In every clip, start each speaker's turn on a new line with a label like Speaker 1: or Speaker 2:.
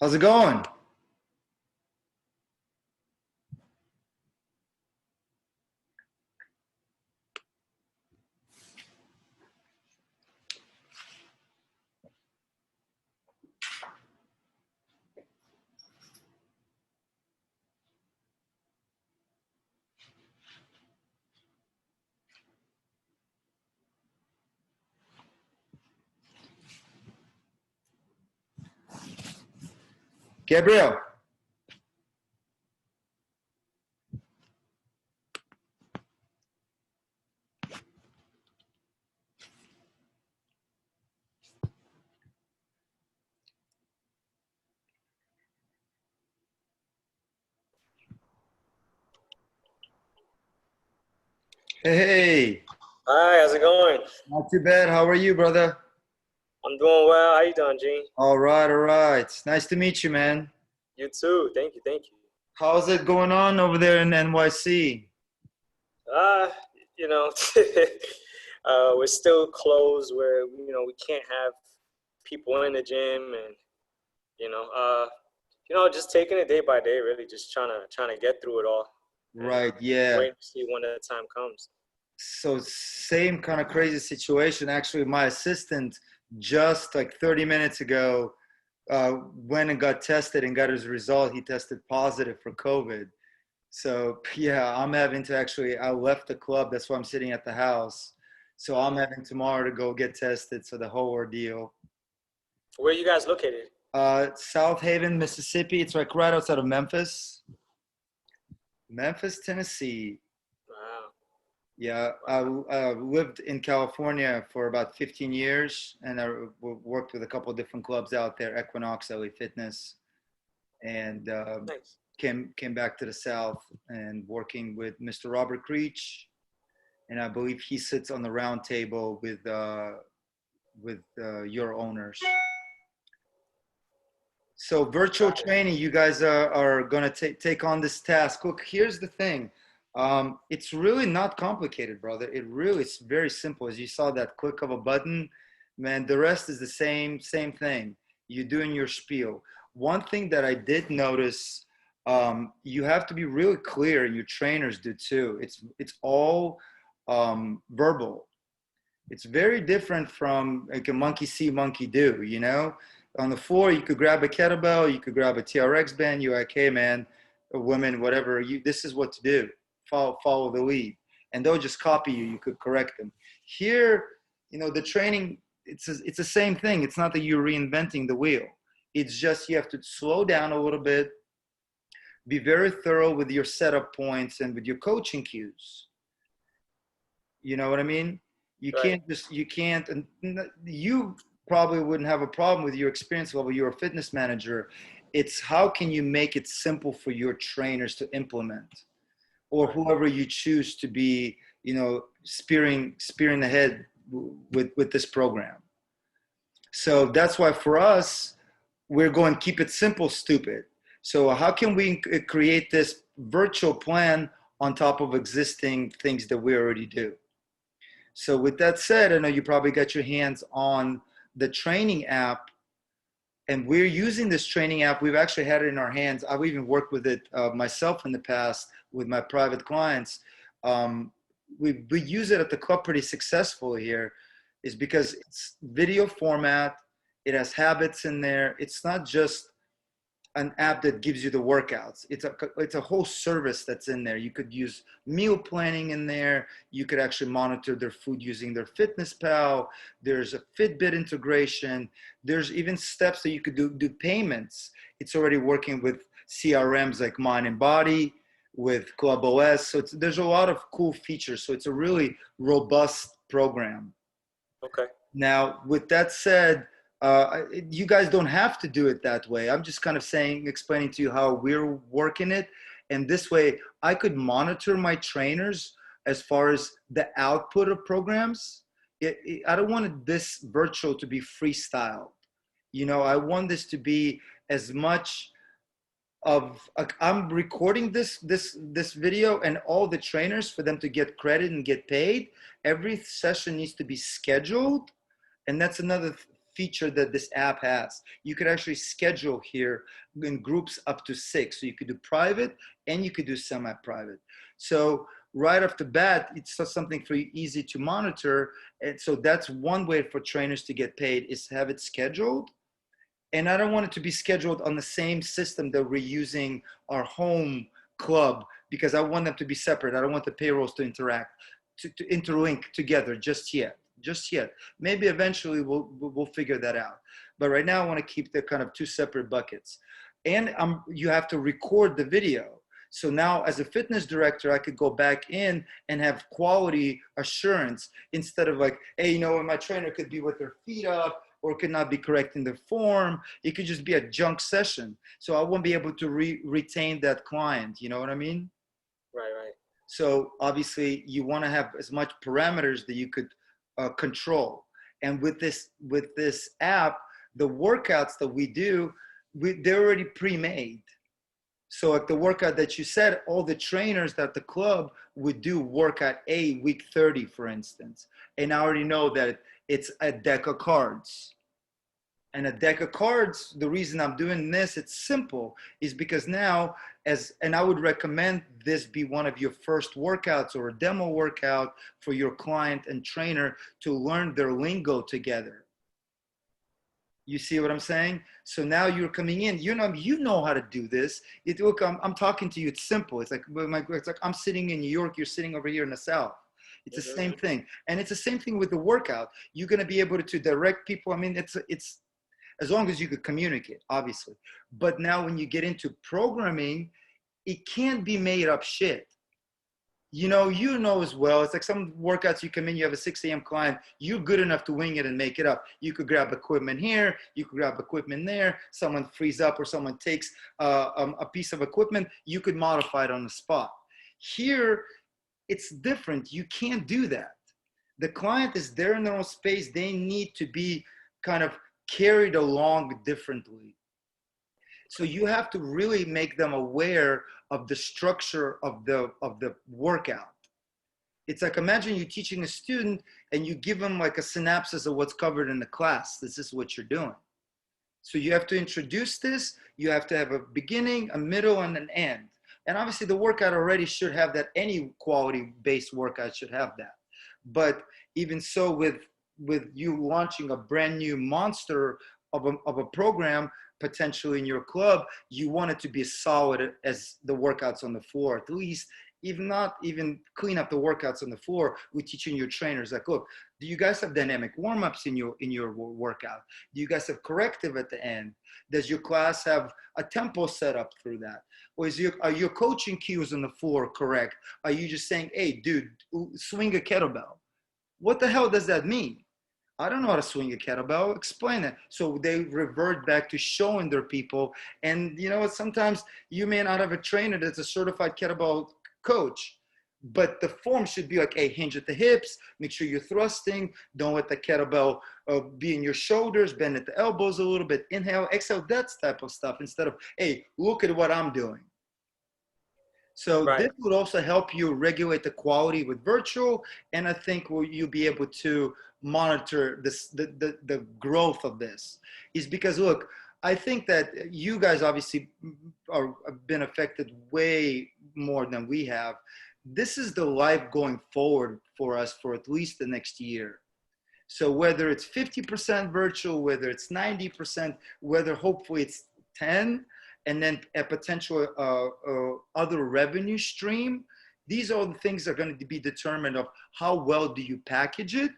Speaker 1: How's it going? Gabriel. Hey,
Speaker 2: Hi, how's it going?
Speaker 1: not too bad. How are you, brother?
Speaker 2: I'm doing well. How you doing, Gene?
Speaker 1: All right, all right. It's nice to meet you, man.
Speaker 2: You too. Thank you, thank you.
Speaker 1: How's it going on over there in NYC?
Speaker 2: Uh, you know, we're still closed where we can't have people in the gym and you know, uh, just taking it day by day, really just trying to get through it all and
Speaker 1: Right, yeah.
Speaker 2: waiting to see when the time comes.
Speaker 1: So same kind of crazy situation. Actually, my assistant just like 30 minutes ago went and got tested and got his result. He tested positive for COVID. So yeah, I'm having to actually, I left the club. That's why I'm sitting at the house. So I'm
Speaker 2: Mm.
Speaker 1: having tomorrow to go get tested. So the whole ordeal.
Speaker 2: Where are you guys located?
Speaker 1: South Haven, Mississippi. It's like right outside of Memphis. Memphis, Tennessee.
Speaker 2: Wow,
Speaker 1: Yeah, I
Speaker 2: wow.
Speaker 1: lived in California for about 15 years, and worked with a couple of different clubs out there, Equinox, LA Fitness, and
Speaker 2: Nice.
Speaker 1: came back to the South and working with Mr. Robert Creech, and I believe he sits on the round table with your owners. So virtual
Speaker 2: Got it.
Speaker 1: training, you guys are going to take on this task. Look, here's the thing. It's really not complicated, brother. It really is very simple. As you saw that click of a button, man, the rest is the same thing. You're doing your spiel. One thing that I did notice, you have to be really clear, and your trainers do too. It's all verbal. It's very different from like a monkey see, monkey do, you know? On the floor, you could grab a kettlebell, you could grab a TRX band, you're like, hey man, or women, whatever, this is what to do. Follow the lead. And they'll just copy you, you could correct them. Here, the training, it's the same thing. It's not that you're reinventing the wheel. It's just you have to slow down a little bit, be very thorough with your setup points and with your coaching cues. You know what I mean?
Speaker 2: Right.
Speaker 1: You can't, and you probably wouldn't have a problem with your experience level. You're a fitness manager. It's how can you make it simple for your trainers to implement, or
Speaker 2: Right.
Speaker 1: whoever you choose to be, spearing ahead with this program. So that's why for us, we're going keep it simple, stupid. So how can we create this virtual plan on top of existing things that we already do? So with that said, I know you probably got your hands on the training app, and we're using this training app. We've actually had it in our hands. I've even worked with it myself in the past with my private clients. We use it at the club pretty successfully here, is because it's video format. It has habits in there. It's not just an app that gives you the workouts. It's a whole service that's in there. You could use meal planning in there. You could actually monitor their food using their Fitness Pal. There's a Fitbit integration. There's even steps that you could do payments. It's already working with CRMs like Mind and Body, with Club OS. So there's a lot of cool features. So it's a really robust program.
Speaker 2: Okay.
Speaker 1: Now, with that said, you guys don't have to do it that way. I'm just kind of explaining to you how we're working it. And this way, I could monitor my trainers as far as the output of programs. I don't want this virtual to be freestyle. I want this to be as much of I'm recording this video, and all the trainers, for them to get credit and get paid. Every session needs to be scheduled, and that's another feature that this app has. You could actually schedule here in groups up to 6. So you could do private and you could do semi-private. So right off the bat, it's just something for you easy to monitor. And so that's one way for trainers to get paid, is to have it scheduled. And I don't want it to be scheduled on the same system that we're using our home club, because I want them to be separate. I don't want the payrolls to to interlink together just yet. Maybe eventually we'll figure that out. But right now I want to keep the kind of 2 separate buckets. And you have to record the video. So now as a fitness director, I could go back in and have quality assurance, instead of like, hey, you know, my trainer could be with their feet up, or could not be correct in the form. It could just be a junk session. So I won't be able to retain that client. You know what I mean?
Speaker 2: Right, right.
Speaker 1: So obviously you want to have as much parameters that you could control. And with this app, the workouts that we do, they're already pre-made. So like the workout that you said, all the trainers that the club would do workout A, week 30, for instance. And I already know that it's a deck of cards. And a deck of cards, the reason I'm doing this, it's simple, is because now, and I would recommend this be one of your first workouts or a demo workout for your client and trainer to learn their lingo together. You see what I'm saying? So now you're coming in, you know how to do this. Look, I'm talking to you, it's simple. It's like I'm sitting in New York, you're sitting over here in the South. It's the same thing. And it's the same thing with the workout. You're going to be able to direct people. I mean, it's as long as you could communicate, obviously. But now when you get into programming, it can't be made up shit. You know as well, it's like some workouts you come in, you have a 6 a.m. client, you're good enough to wing it and make it up. You could grab equipment here, you could grab equipment there, someone frees up or someone takes a piece of equipment, you could modify it on the spot. Here, it's different. You can't do that. The client is there in their own space. They need to be kind of carried along differently. So you have to really make them aware of the structure of the workout. It's like, imagine you're teaching a student and you give them like a synopsis of what's covered in the class. This is what you're doing. So you have to introduce this. You have to have a beginning, a middle, and an end. And obviously the workout already should have that. Any quality-based workout should have that. But even so, with you launching a brand new monster of a program, potentially in your club, you want it to be as solid as the workouts on the floor, at least. Even not even clean up the workouts on the floor, we're teaching your trainers like, look, do you guys have dynamic warm-ups in your workout? Do you guys have corrective at the end? Does your class have a tempo set up through that? Or are your coaching cues on the floor correct? Are you just saying, hey, dude, swing a kettlebell? What the hell does that mean? I don't know how to swing a kettlebell. Explain it. So they revert back to showing their people. And you know what? Sometimes you may not have a trainer that's a certified kettlebell coach, but the form should be like, hey, hinge at the hips, make sure you're thrusting, don't let the kettlebell be in your shoulders, bend at the elbows a little bit, inhale, exhale, that type of stuff, instead of, hey, look at what I'm doing. So This would also help you regulate the quality with virtual, and I think you'll be able to monitor this, the growth of this. Is because, look, I think that you guys obviously have been affected way more than we have. This is the life going forward for us for at least the next year. So whether it's 50% virtual, whether it's 90%, whether hopefully it's 10, and then a potential other revenue stream, these are the things that are going to be determined of how well do you package it,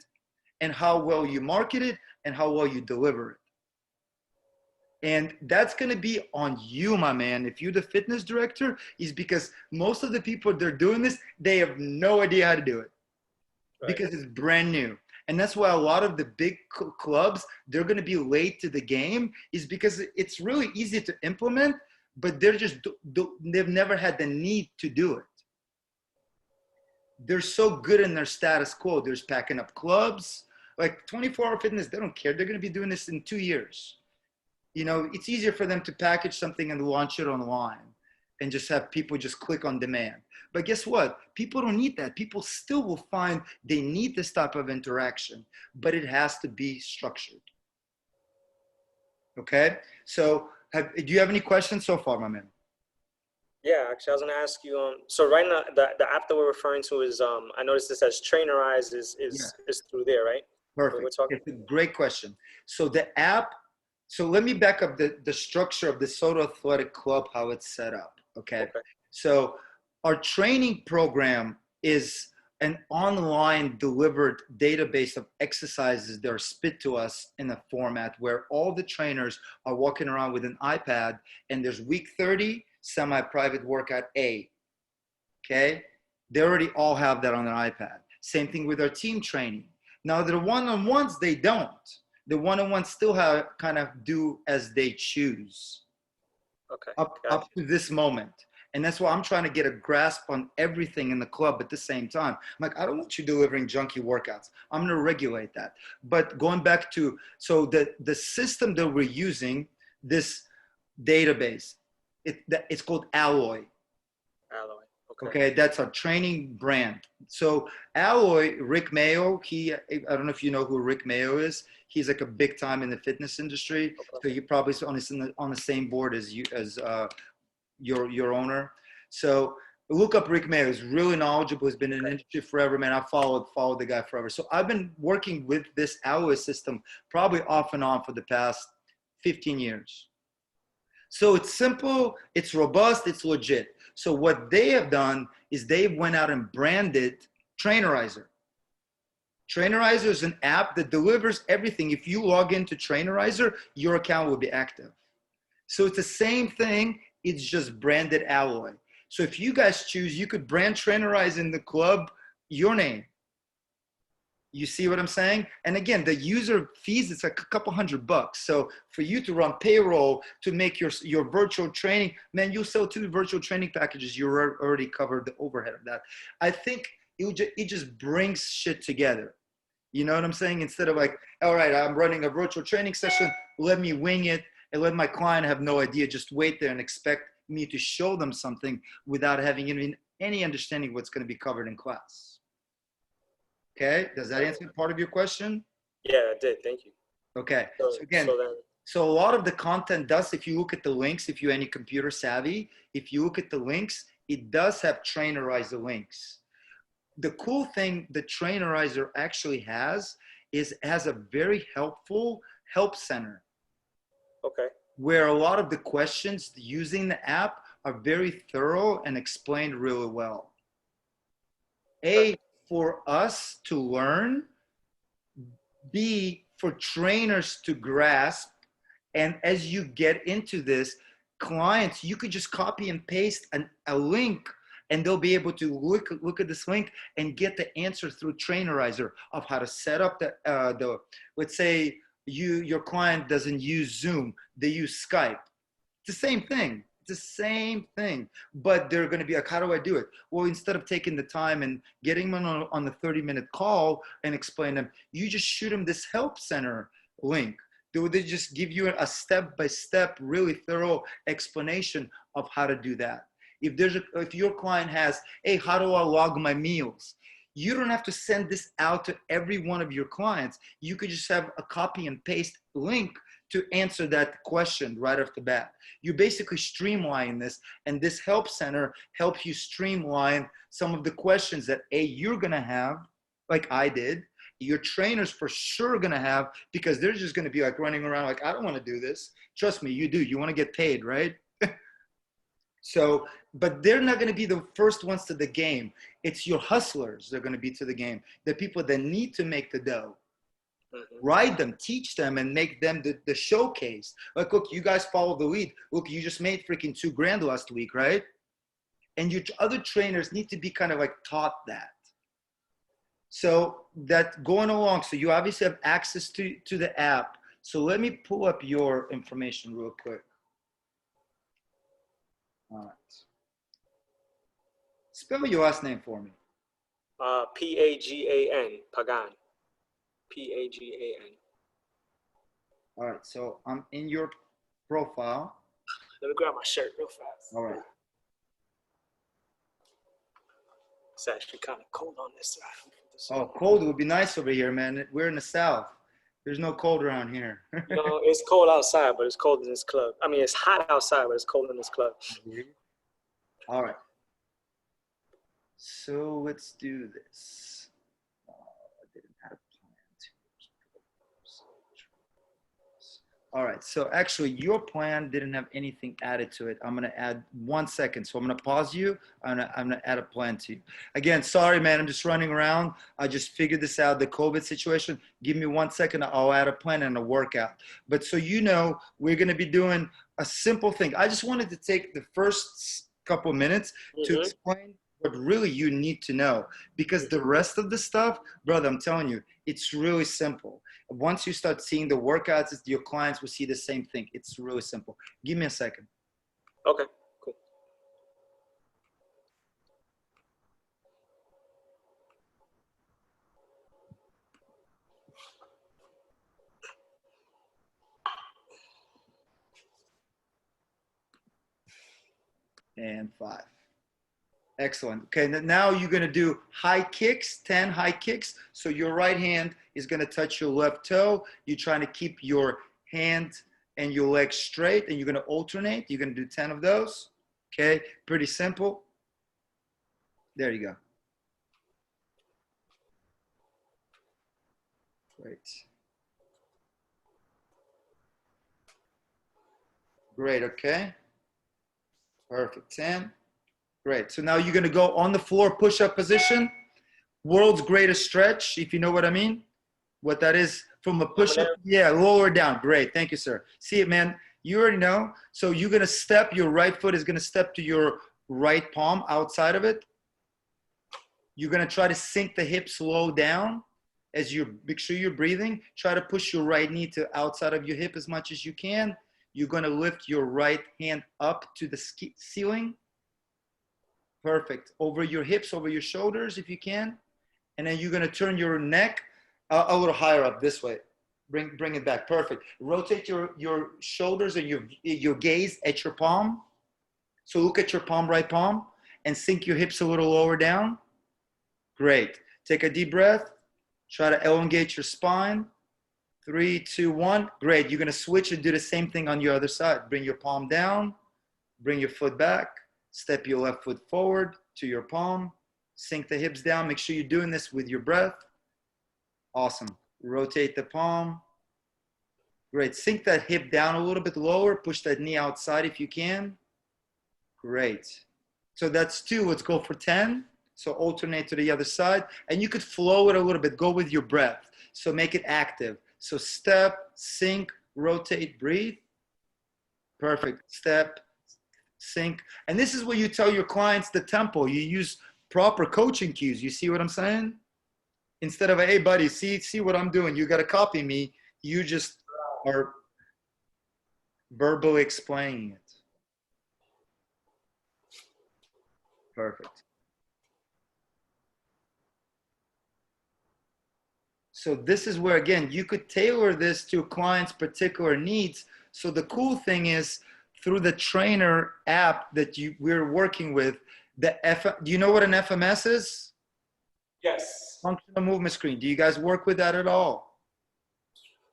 Speaker 1: and how well you market it, and how well you deliver it. And that's going to be on you, my man. If you're the fitness director, is because most of the people that are doing this, they have no idea how to do it, because it's brand new. And that's why a lot of the big clubs, they're going to be late to the game, is because it's really easy to implement, but they've never had the need to do it. They're so good in their status quo. They're just packing up clubs, like 24-hour fitness. They don't care. They're going to be doing this in 2 years. You know, it's easier for them to package something and launch it online and just have people just click on demand. But guess what? People don't need that. People still will find they need this type of interaction, but it has to be structured. Okay. So do you have any questions so far, my man?
Speaker 2: Yeah, actually, I was gonna ask you. So right now, the app that we're referring to is I noticed this as Trainerize
Speaker 1: Yeah.
Speaker 2: is through there, right? We're
Speaker 1: Perfect.
Speaker 2: talking.
Speaker 1: It's a great question. So the app, so let me back up the structure of the Soto Athletic Club, how it's set up. Okay.
Speaker 2: Okay.
Speaker 1: So our training program is an online delivered database of exercises that are spit to us in a format where all the trainers are walking around with an iPad, and there's week 30 semi-private workout A. Okay. They already all have that on their iPad. Same thing with our team training. Now, the one-on-ones, they don't. The one-on-ones still have kind of do as they choose
Speaker 2: Okay.
Speaker 1: up
Speaker 2: Gotcha.
Speaker 1: to this moment. And that's why I'm trying to get a grasp on everything in the club at the same time. I'm like, I don't want you delivering junky workouts. I'm going to regulate that. But going back to, so the system that we're using, this database, it's called Alloy.
Speaker 2: Alloy. Okay.
Speaker 1: Okay, that's our training brand. So Alloy, Rick Mayo, I don't know if you know who Rick Mayo is. He's like a big time in the fitness industry.
Speaker 2: Okay.
Speaker 1: So you probably on the same board as you as your owner. So look up Rick Mayo. He's really knowledgeable. He's been in the
Speaker 2: Okay.
Speaker 1: industry forever, man. I followed the guy forever. So I've been working with this Alloy system probably off and on for the past 15 years. So it's simple, it's robust, it's legit. So what they have done is they've went out and branded Trainerizer. Trainerizer is an app that delivers everything. If you log into Trainerizer, your account will be active. So it's the same thing, it's just branded Alloy. So if you guys choose, you could brand Trainerize in the club your name. You see what I'm saying? And again, the user fees, it's like a couple $100. So for you to run payroll, to make your virtual training, man, you sell 2 virtual training packages, you're already covered the overhead of that. I think it just brings shit together. You know what I'm saying? Instead of like, all right, I'm running a virtual training session, let me wing it and let my client have no idea, just wait there and expect me to show them something without having even any understanding of what's going to be covered in class. Okay, does that answer part of your question?
Speaker 2: Yeah, it did. Thank you.
Speaker 1: Okay,
Speaker 2: So
Speaker 1: so again,
Speaker 2: so then.
Speaker 1: so a lot of the content does, if you look at the links, if you're any computer savvy, if you look at the links, it does have trainerizer links. The cool thing the trainerizer actually has a very helpful help center
Speaker 2: Okay.
Speaker 1: where a lot of the questions using the app are very thorough and explained really well.
Speaker 2: Okay.
Speaker 1: A, for us to learn, B, for trainers to grasp. And as you get into this, clients, you could just copy and paste a link and they'll be able to look at this link and get the answer through Trainerizer of how to set up the let's say your client doesn't use Zoom, they use Skype. It's the same thing. It's the same thing, but they're going to be like, how do I do it? Well, instead of taking the time and getting them on the 30-minute call and explain them, you just shoot them this help center link. They just give you a step-by-step, really thorough explanation of how to do that. If your client has, hey, how do I log my meals? You don't have to send this out to every one of your clients. You could just have a copy and paste link to answer that question right off the bat. You basically streamline this, and this help center helps you streamline some of the questions that you're gonna have, like I did, your trainers for sure gonna have, because they're just gonna be like running around like, I don't wanna do this. Trust me, you do. You wanna get paid, right? So, but they're not gonna be the first ones to the game. It's your hustlers that are gonna be to the game, the people that need to make the dough. Ride them, teach them, and make them the showcase. Like, look, you guys follow the lead. Look, you just made freaking $2,000 last week, right? And your other trainers need to be kind of like taught that. So that going along, so you obviously have access to the app. So let me pull up your information real quick. All right. Spell your last name for me.
Speaker 2: Pagan. Pagan. Pagan.
Speaker 1: All right. So I'm in your profile.
Speaker 2: Let me grab my shirt real fast.
Speaker 1: All right.
Speaker 2: It's actually kind of cold on this side.
Speaker 1: Oh, cold would be nice over here, man. We're in the South. There's no cold around here.
Speaker 2: No, it's cold outside, but it's cold in this club. I mean, it's hot outside, but it's cold in this club.
Speaker 1: All right. So let's do this. I didn't have a plan to. All right. So actually, your plan didn't have anything added to it. I'm gonna add 1 second. So I'm gonna pause you. I'm gonna add a plan to you. Again, sorry, man. I'm just running around. I just figured this out. The COVID situation. Give me 1 second. I'll add a plan and a workout. But so you know, we're gonna be doing a simple thing. I just wanted to take the first couple minutes to explain what really you need to know, because the rest of the stuff, brother, I'm telling you, it's really simple. Once you start seeing the workouts, your clients will see the same thing. It's really simple. Give me a second.
Speaker 2: Okay, cool.
Speaker 1: And 5. Excellent. Okay, now you're going to do high kicks, 10 high kicks. So your right hand is going to touch your left toe. You're trying to keep your hand and your leg straight, and you're going to alternate. You're going to do 10 of those. Okay, pretty simple. There you go. Great. Great, okay. Perfect, 10. Great. So now you're going to go on the floor push-up position. World's greatest stretch, if you know what I mean. What that is from a push-up. Yeah, lower down. Great. Thank you, sir. See it, man. You already know. So you're going to step. Your right foot is going to step to your right palm outside of it. You're going to try to sink the hips low down as you make sure you're breathing. Try to push your right knee to outside of your hip as much as you can. You're going to lift your right hand up to the ceiling. Perfect. Over your hips, over your shoulders if you can. And then you're going to turn your neck a little higher up this way. Bring it back. Perfect. Rotate your shoulders and your gaze at your palm. So look at your palm, right palm, and sink your hips a little lower down. Great. Take a deep breath. Try to elongate your spine. 3, 2, 1. Great. You're going to switch and do the same thing on your other side. Bring your palm down. Bring your foot back. Step your left foot forward to your palm. Sink the hips down. Make sure you're doing this with your breath. Awesome. Rotate the palm. Great. Sink that hip down a little bit lower. Push that knee outside if you can. Great. So that's 2. Let's go for 10. So alternate to the other side. And you could flow it a little bit. Go with your breath. So make it active. So step, sink, rotate, breathe. Perfect. Step, sink. And this is where you tell your clients the tempo. You use proper coaching cues. You see what I'm saying? Instead of, hey, buddy, see what I'm doing. You got to copy me. You just are verbally explaining it. Perfect. So this is where, again, you could tailor this to a client's particular needs. So the cool thing is, through the trainer app that we're working with, do you know what an FMS is?
Speaker 2: Yes.
Speaker 1: Functional movement screen. Do you guys work with that at all?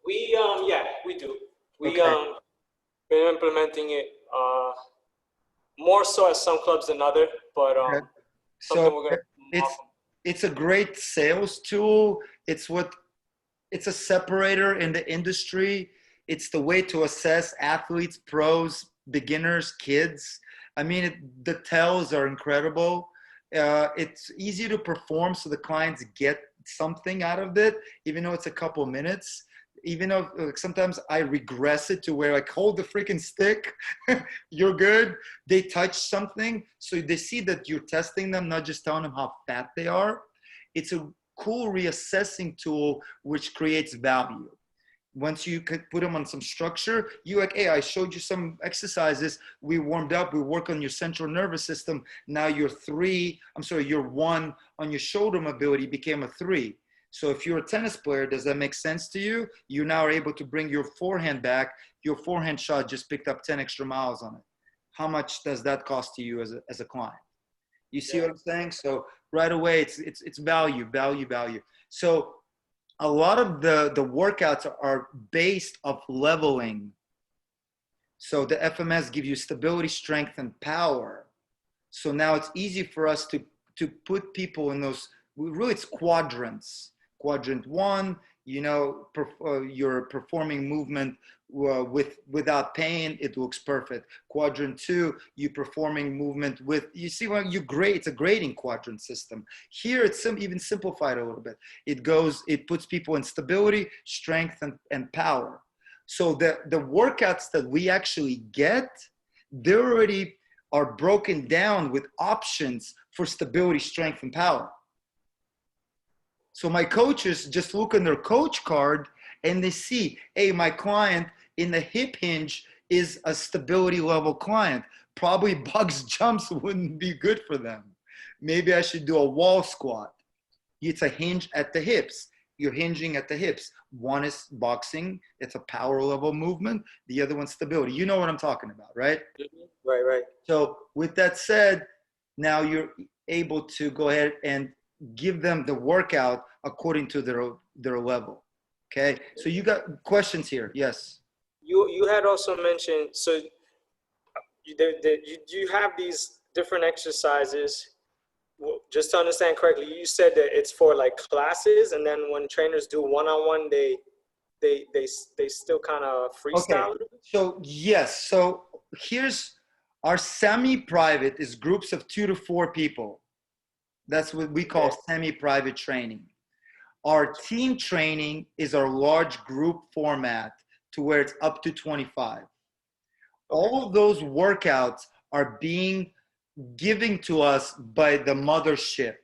Speaker 2: Yeah, we do. We
Speaker 1: Okay.
Speaker 2: been implementing it more so at some clubs than other, but
Speaker 1: Okay.
Speaker 2: something
Speaker 1: So
Speaker 2: we're gonna.
Speaker 1: it's a great sales tool. It's a separator in the industry. It's the way to assess athletes, pros, beginners, kids. I mean, the tells are incredible. It's easy to perform, so the clients get something out of it, even though it's a couple minutes. Even though sometimes I regress it to where, like, hold the freaking stick, you're good. They touch something, so they see that you're testing them, not just telling them how fat they are. It's a cool reassessing tool which creates value. Once you could put them on some structure, you like, hey, I showed you some exercises. We warmed up. We work on your central nervous system. Now your 1 on your shoulder mobility became a 3. So if you're a tennis player, does that make sense to you? You now are able to bring your forehand back. Your forehand shot just picked up 10 extra miles on it. How much does that cost to you as a client? You see what I'm saying? So right away, it's value. So a lot of the workouts are based off leveling. So the FMS gives you stability, strength, and power. So now it's easy for us to put people in those, really it's quadrants. Quadrant one, you know, you're performing movement without pain, it looks perfect. Quadrant two, you performing movement with, you see, when you grade, it's a grading quadrant system. Here it's even simplified a little bit. It puts people in stability, strength, and power. So the workouts that we actually get, they already are broken down with options for stability, strength, and power. So my coaches just look on their coach card and they see, hey, my client in the hip hinge is a stability level client. Probably box jumps wouldn't be good for them. Maybe I should do a wall squat. It's a hinge at the hips. You're hinging at the hips. One is boxing. It's a power level movement. The other one's stability. You know what I'm talking about, right?
Speaker 2: Right, right.
Speaker 1: So with that said, now you're able to go ahead and give them the workout according to their level. Okay. So you got questions here. Yes.
Speaker 2: You had also mentioned, so you have these different exercises. Well, just to understand correctly, you said that it's for like classes, and then when trainers do one-on-one, they still kind of
Speaker 1: Okay.
Speaker 2: freestyle.
Speaker 1: So yes. So here's our semi-private is groups of 2 to 4 people. That's what we call semi-private training. Our team training is our large group format to where it's up to 25. All of those workouts are being given to us by the mothership.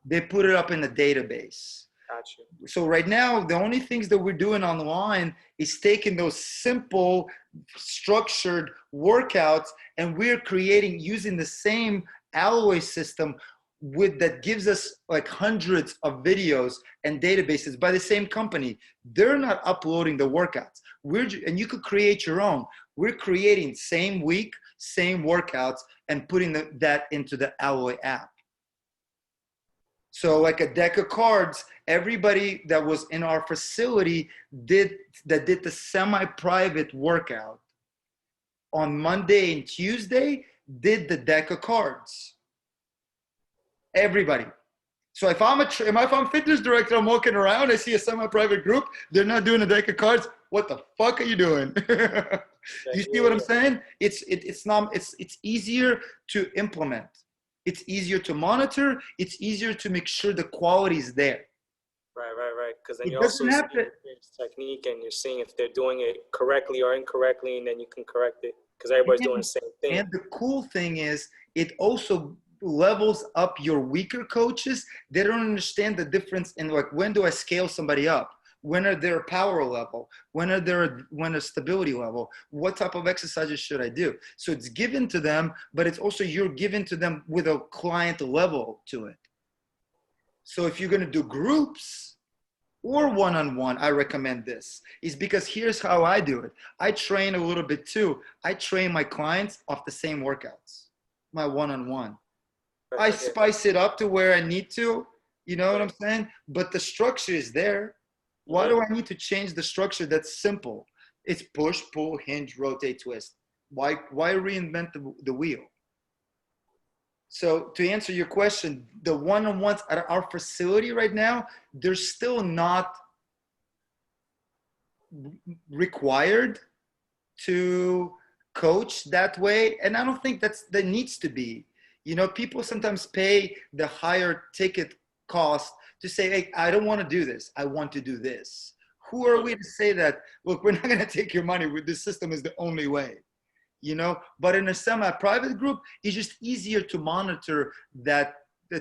Speaker 1: They put it up in the database.
Speaker 2: Gotcha.
Speaker 1: So right now, the only things that we're doing online is taking those simple, structured workouts, and we're creating using the same alloy system that gives us like hundreds of videos and databases by the same company. They're not uploading the workouts. And you could create your own. We're creating same week, same workouts, and putting that into the Alloy app. So like a deck of cards, everybody that was in our facility did the semi-private workout on Monday and Tuesday did the deck of cards. Everybody. So if I'm fitness director, I'm walking around, I see a semi-private group, they're not doing a deck of cards. What the fuck are you doing? You see what I'm saying? It's easier to implement. It's easier to monitor. It's easier to make sure the quality is there.
Speaker 2: Right. Because then you also see their technique, and you're seeing if they're doing it correctly or incorrectly, and then you can correct it because everybody's doing the same thing.
Speaker 1: And the cool thing is, it also levels up your weaker coaches. They don't understand the difference in like, when do I scale somebody up? When are their power level? When a stability level? What type of exercises should I do? So it's given to them, but it's also you're given to them with a client level to it. So if you're going to do groups or one-on-one, I recommend this. Is because here's how I do it. I train a little bit too. I train my clients off the same workouts, my one-on-one. I spice it up to where I need to, you know what I'm saying? But the structure is there. Why do I need to change the structure that's simple? It's push, pull, hinge, rotate, twist. Why reinvent the wheel? So to answer your question, the one-on-ones at our facility right now, they're still not required to coach that way. And I don't think that needs to be. You know, people sometimes pay the higher ticket cost to say, hey, I don't want to do this. I want to do this. Who are we to say that, look, we're not going to take your money. This system is the only way, you know? But in a semi-private group, it's just easier to monitor the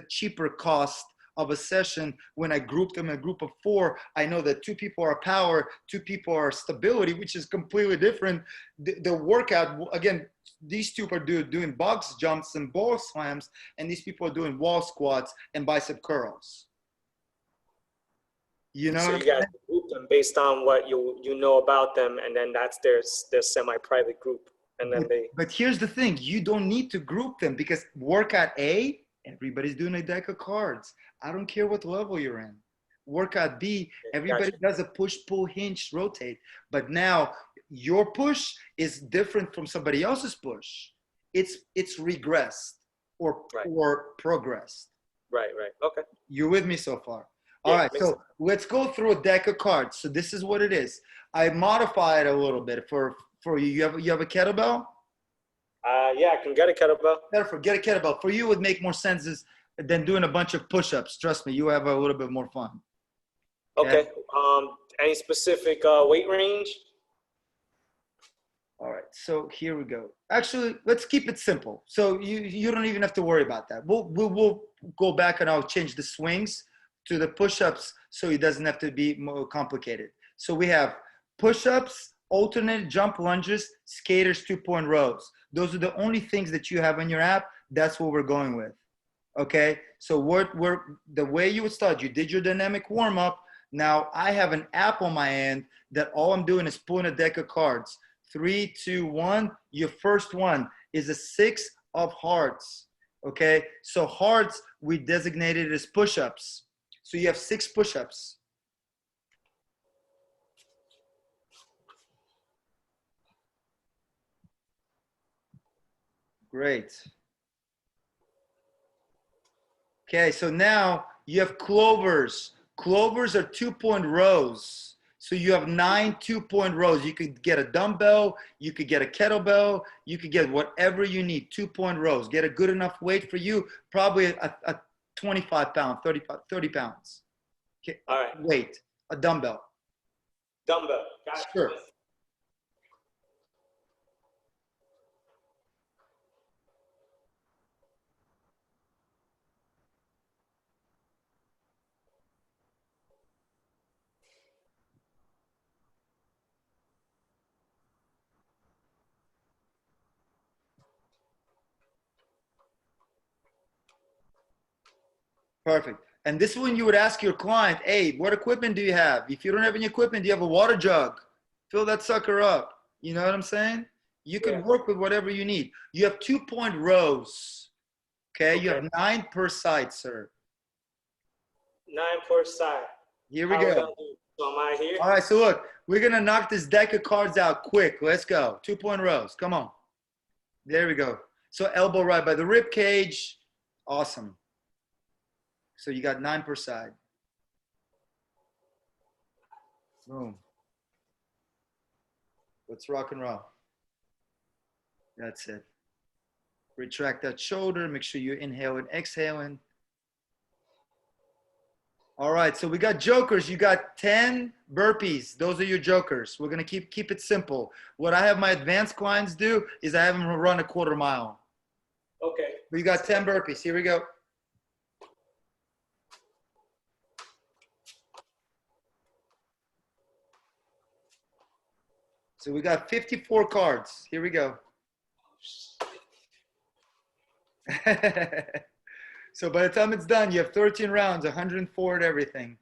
Speaker 1: cheaper cost of a session. When I group them in a group of 4, I know that 2 people are power, 2 people are stability, which is completely different. The workout, again, these 2 are doing box jumps and ball slams, and these people are doing wall squats and bicep curls. You know,
Speaker 2: so you guys group them based on what you know about them, and then that's their semi-private group. And then
Speaker 1: But here's the thing: you don't need to group them, because workout A, everybody's doing a deck of cards. I don't care what level you're in. Workout B, everybody
Speaker 2: Gotcha.
Speaker 1: does a push, pull, hinge, rotate. But now your push is different from somebody else's push. It's regressed
Speaker 2: Right.
Speaker 1: or progressed.
Speaker 2: Right. Right. Okay.
Speaker 1: You're with me so far? All
Speaker 2: Yeah.
Speaker 1: right,
Speaker 2: Makes
Speaker 1: so
Speaker 2: sense.
Speaker 1: let's go through a deck of cards. So this is what it is. I modify it a little bit for you. You have a kettlebell?
Speaker 2: Yeah, I can get a kettlebell.
Speaker 1: Better forget a kettlebell. For you, it would make more sense than doing a bunch of push-ups. Trust me, you have a little bit more fun. Okay.
Speaker 2: Okay. Any specific weight range?
Speaker 1: All right. So here we go. Actually, let's keep it simple. So you don't even have to worry about that. We'll go back and I'll change the swings to the push-ups so it doesn't have to be more complicated. So we have push-ups, alternate jump lunges, skaters, 2-point rows. Those are the only things that you have on your app. That's what we're going with. Okay. So we're the way you would start. You did your dynamic warm-up. Now I have an app on my end that all I'm doing is pulling a deck of cards. 3, 2, 1. Your first one is a 6 of hearts. Okay. So hearts we designated as push-ups. So you have 6 push-ups. Great. Okay, so now you have clovers. Clovers are 2-point rows. So you have 9 2-point rows. You could get a dumbbell, you could get a kettlebell, you could get whatever you need, 2-point rows. Get a good enough weight for you, probably a 25 pound, 30 pounds. Okay,
Speaker 2: All right.
Speaker 1: weight, a dumbbell.
Speaker 2: Dumbbell. Gotcha.
Speaker 1: Sure. Perfect. And this is when you would ask your client, hey, what equipment do you have? If you don't have any equipment, do you have a water jug? Fill that sucker up. You know what I'm saying? You
Speaker 2: Yeah.
Speaker 1: can work with whatever you need. You have 2-point rows. Okay. You
Speaker 2: Okay.
Speaker 1: have 9 per side, sir.
Speaker 2: 9 per side.
Speaker 1: Here we
Speaker 2: How we
Speaker 1: go.
Speaker 2: gonna do? So am I here?
Speaker 1: All right. So look, we're going to knock this deck of cards out quick. Let's go. 2-point rows. Come on. There we go. So elbow right by the rib cage. Awesome. So you got 9 per side. Boom. Let's rock and roll. That's it. Retract that shoulder. Make sure you're inhaling, exhaling. All right, so we got jokers. You got 10 burpees. Those are your jokers. We're gonna keep it simple. What I have my advanced clients do is I have them run a quarter mile.
Speaker 2: Okay.
Speaker 1: We got 10 burpees. Here we go. So we got 54 cards. Here we go. So by the time it's done, you have 13 rounds, 104 at everything.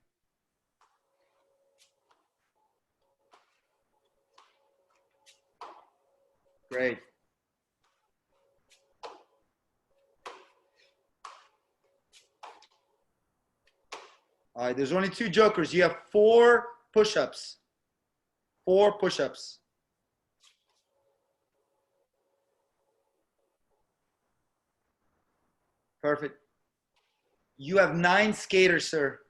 Speaker 1: Great. All right, there's only 2 jokers. You have 4 push-ups. 4 push-ups. Perfect. You have 9 skaters, sir.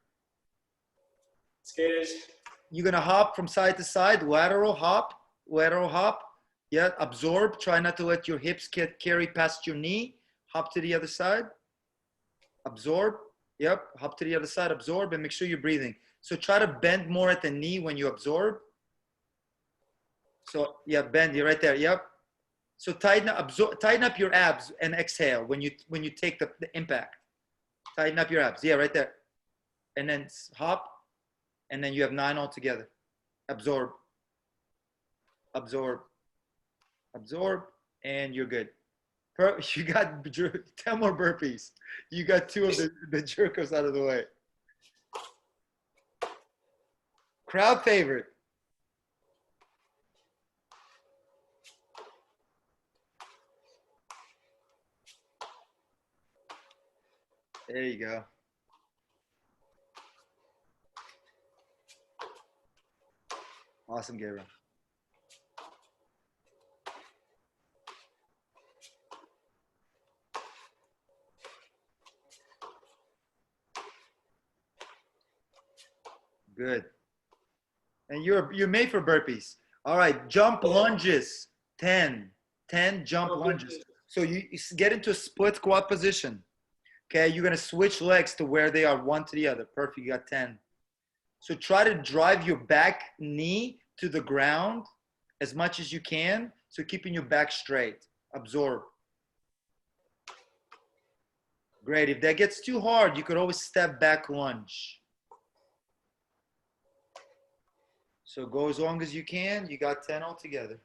Speaker 2: Skaters.
Speaker 1: You're gonna hop from side to side, lateral hop, lateral hop. Yeah, absorb. Try not to let your hips get carry past your knee. Hop to the other side. Absorb. Yep. Hop to the other side. Absorb, and make sure you're breathing. So try to bend more at the knee when you absorb. So yeah, bend. You're right there. Yep. So tighten up your abs and exhale when you take the impact. Tighten up your abs. Yeah, right there. And then hop, and then you have 9 altogether. Absorb, absorb, absorb, and you're good. You got 10 more burpees. You got 2 of the jerkos out of the way. Crowd favorite. There you go. Awesome, Gabriel. Good. And you're made for burpees. All right, jump lunges. 10. 10 jump lunges. So you get into a split squat position. Okay, you're gonna switch legs to where they are, one to the other. Perfect, you got 10. So try to drive your back knee to the ground as much as you can. So keeping your back straight. Absorb. Great. If that gets too hard, you could always step back lunge. So go as long as you can. You got 10 altogether.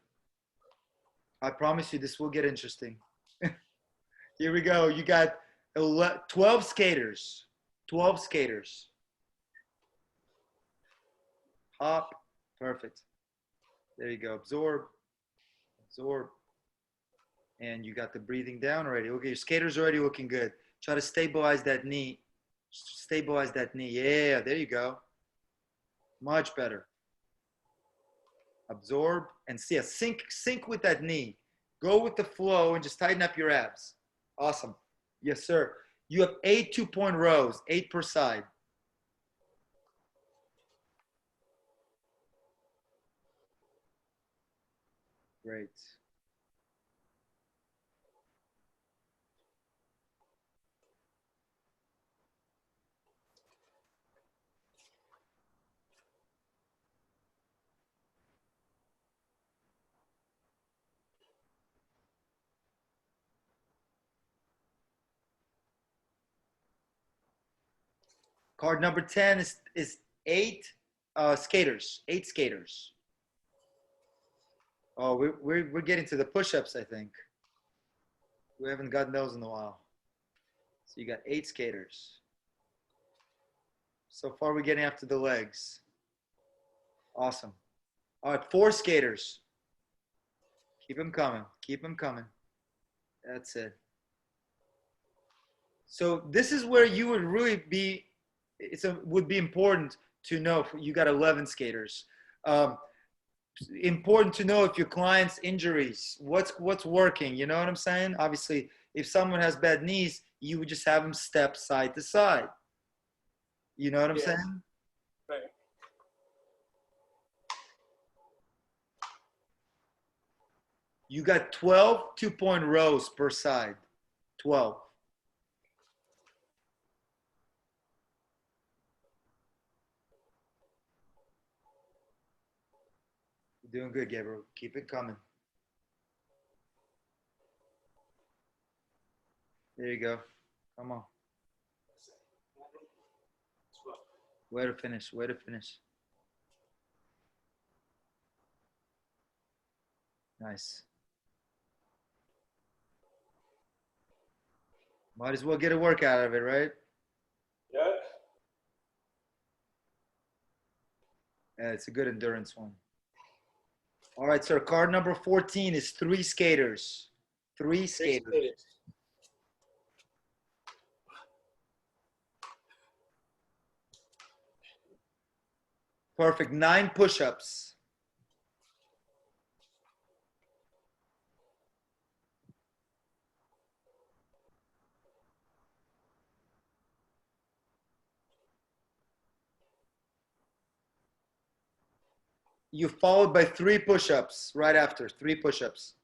Speaker 1: I promise you this will get interesting. Here we go. You got 12 skaters. 12 skaters. Hop. Perfect. There you go. Absorb. Absorb. And you got the breathing down already. Okay, your skater's already looking good. Try to stabilize that knee. Stabilize that knee. Yeah, there you go. Much better. Absorb and see a sync with that knee. Go with the flow and just tighten up your abs. Awesome. Yes, sir. You have 8 2-point rows, 8 per side. Great. Card number 10 is 8 skaters. 8 skaters. Oh, we're getting to the push-ups, I think. We haven't gotten those in a while. So you got 8 skaters. So far, we're getting after the legs. Awesome. All right, 4 skaters. Keep them coming. Keep them coming. That's it. So this is where you would really be, would be important to know. You got 11 skaters. Important to know if your client's injuries, what's working. You know what I'm saying? Obviously, if someone has bad knees, you would just have them step side to side. You know what I'm saying?
Speaker 2: Right.
Speaker 1: You got 12 2-point rows per side. 12. You're doing good, Gabriel. Keep it coming. There you go. Come on. Way to finish. Way to finish. Nice. Might as well get a workout out of it, right?
Speaker 2: Yeah.
Speaker 1: Yeah, it's a good endurance one. All right, sir. Card number 14 is 3 skaters. 3 skaters. Perfect. 9 push-ups. You followed by 3 push-ups right after. 3 push-ups.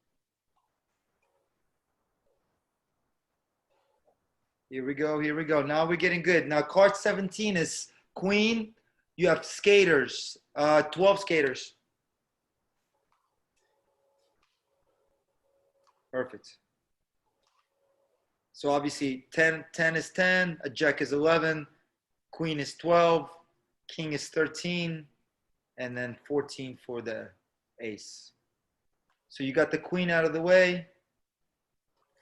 Speaker 1: Here we go. Here we go. Now we're getting good. Now card 17 is queen. You have skaters. 12 skaters. Perfect. So obviously 10 is 10. A jack is 11. Queen is 12. King is 13. And then 14 for the ace. So you got the queen out of the way,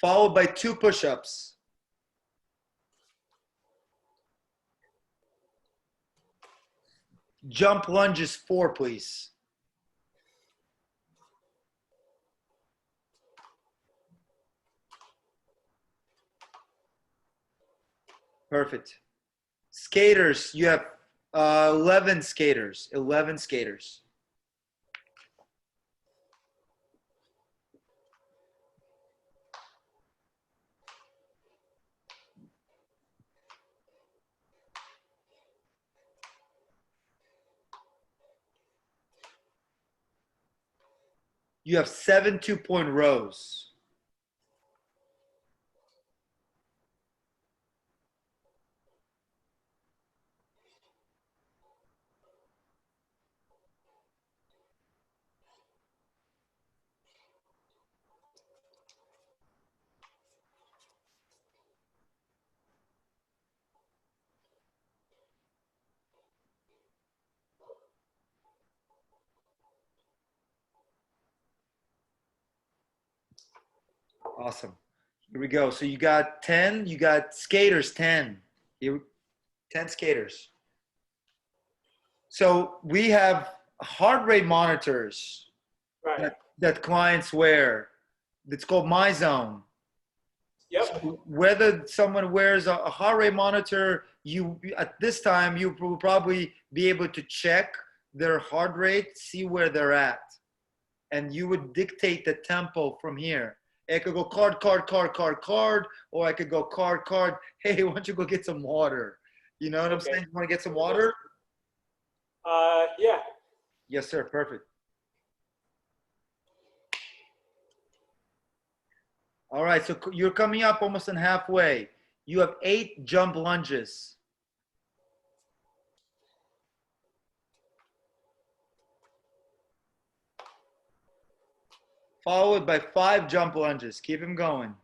Speaker 1: followed by 2 push-ups. Jump lunges 4, please. Perfect. Skaters, you have 11 skaters. 11 skaters. You have 7 2-point rows. Awesome. Here we go. So you got 10, you got skaters 10. Here, 10 skaters. So we have heart rate monitors
Speaker 2: Right.
Speaker 1: that clients wear. It's called MyZone.
Speaker 2: Yep.
Speaker 1: So whether someone wears a heart rate monitor, you at this time you will probably be able to check their heart rate, see where they're at, and you would dictate the tempo from here. I could go card, card, card, card, card, or I could go card, card. Hey, why don't you go get some water? You know what I'm saying? You want to get some water?
Speaker 2: Yeah.
Speaker 1: Yes, sir. Perfect. All right, so you're coming up almost in halfway. You have 8 jump lunges. Followed by 5 jump lunges. Keep them going.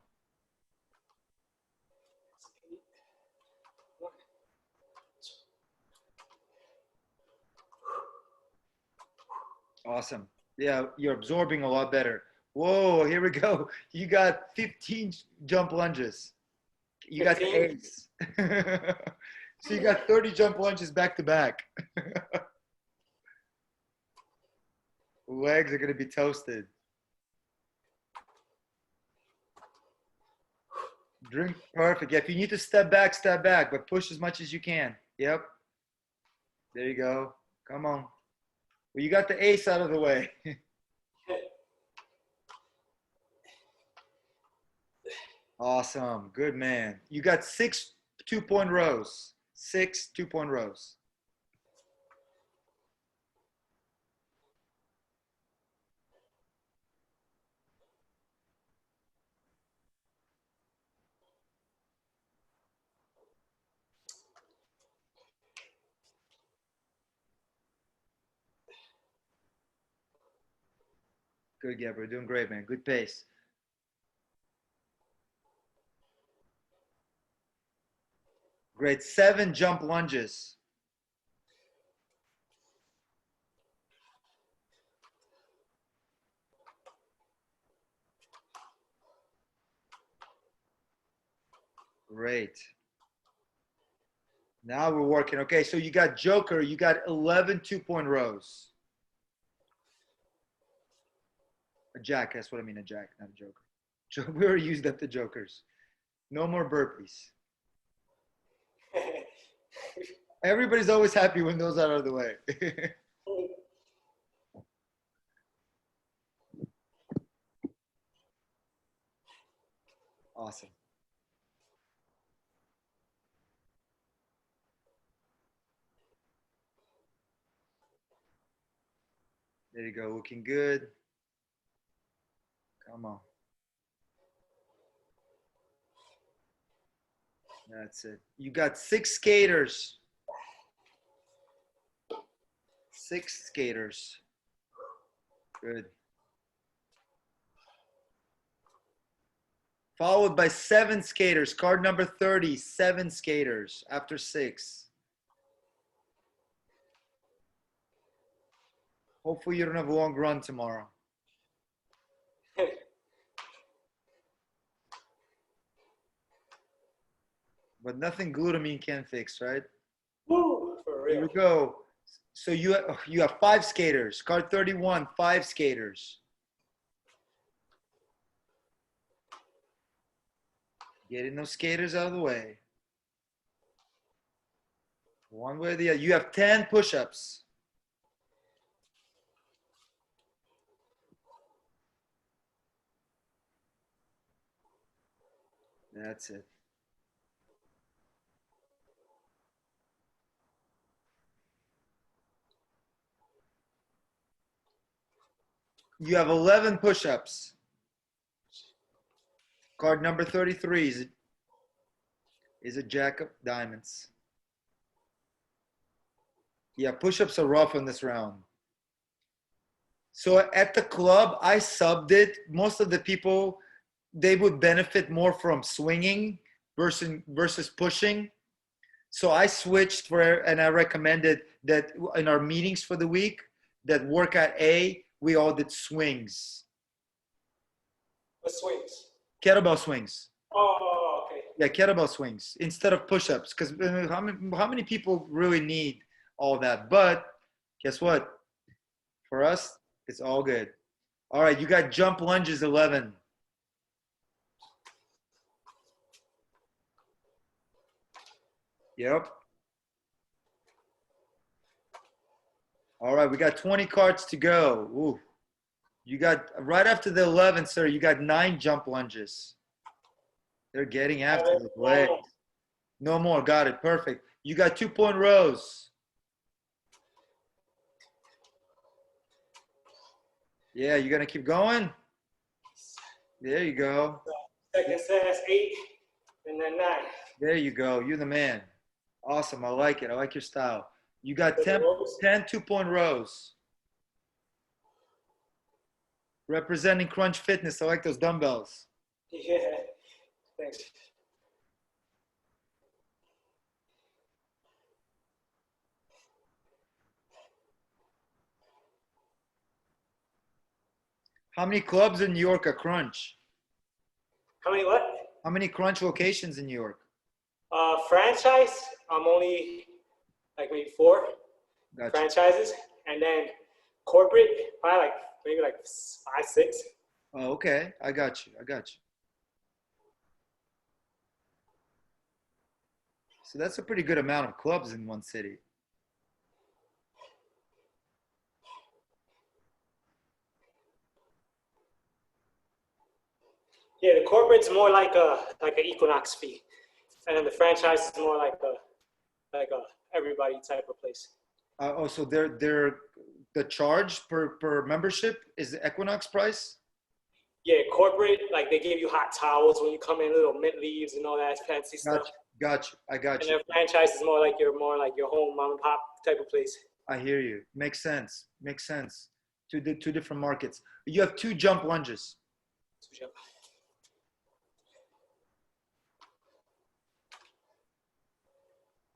Speaker 1: Awesome. Yeah, you're absorbing a lot better. Whoa, here we go. You got 15 jump lunges. You got the
Speaker 2: 15?
Speaker 1: ace. So you got 30 jump lunges back to back. Legs are going to be toasted. Drink perfect. Yeah, if you need to step back, but push as much as you can. Yep. There you go. Come on. Well, you got the ace out of the way. Awesome. Good man. You got 6 2-point rows. 6 2-point rows. Good, Gabby. Doing great, man. Good pace. Great. 7 jump lunges. Great. Now we're working. Okay, so you got Joker. You got 11 2-point rows. A jack. That's what I mean. A jack, not a joker. We already used up the jokers. No more burpees. Everybody's always happy when those are out of the way. Awesome. There you go. Looking good. Come on. That's it. You got 6 skaters. 6 skaters. Good. Followed by 7 skaters. Card number 30, 7 skaters after 6. Hopefully you don't have a long run tomorrow. But nothing glutamine can fix, right?
Speaker 2: Woo, for real.
Speaker 1: Here we go. So you have 5 skaters. Card 31, 5 skaters. Getting those skaters out of the way. One way or the other. You have 10 push-ups. That's it. You have 11 push-ups. Card number 33 is a jack of diamonds. Yeah, push-ups are rough in this round. So at the club, I subbed it. Most of the people, they would benefit more from swinging versus pushing. So I switched for, and I recommended that in our meetings for the week, that workout A, we all did swings,
Speaker 2: The swings.
Speaker 1: kettlebell swings.
Speaker 2: Oh, okay.
Speaker 1: Yeah, kettlebell swings instead of push-ups. Because how many people really need all that? But guess what? For us, it's all good. All right, you got jump lunges 11. Yep. All right, we got 20 cards to go. Ooh. You got right after the 11, sir, you got 9 jump lunges. They're getting after the legs. No more. Got it. Perfect. You got 2-point rows. Yeah, you gonna keep going? There you go.
Speaker 2: Second set, 8, and then 9.
Speaker 1: There you go. You're the man. Awesome. I like it. I like your style. You got 10,
Speaker 2: Rows.
Speaker 1: 10 2-point rows. Representing Crunch Fitness. I like those dumbbells.
Speaker 2: Yeah, thanks.
Speaker 1: How many clubs in New York are Crunch?
Speaker 2: How many what?
Speaker 1: How many Crunch locations in New York?
Speaker 2: Franchise, I'm only like maybe 4
Speaker 1: Gotcha.
Speaker 2: franchises, and then corporate, probably like maybe like 5, 6.
Speaker 1: Oh, okay. I got you. I got you. So that's a pretty good amount of clubs in one city.
Speaker 2: Yeah, the corporate's more like an Equinox fee, and then the franchise is more like a everybody type of place.
Speaker 1: So they're the charge per membership is the Equinox price?
Speaker 2: Yeah, corporate, like they give you hot towels when you come in, little mint leaves and all that fancy stuff.
Speaker 1: Got you. I got
Speaker 2: And
Speaker 1: you.
Speaker 2: then franchise is more like your home mom and pop type of place.
Speaker 1: I hear you. Makes sense. Makes sense. Two different markets. You have 2 jump lunges.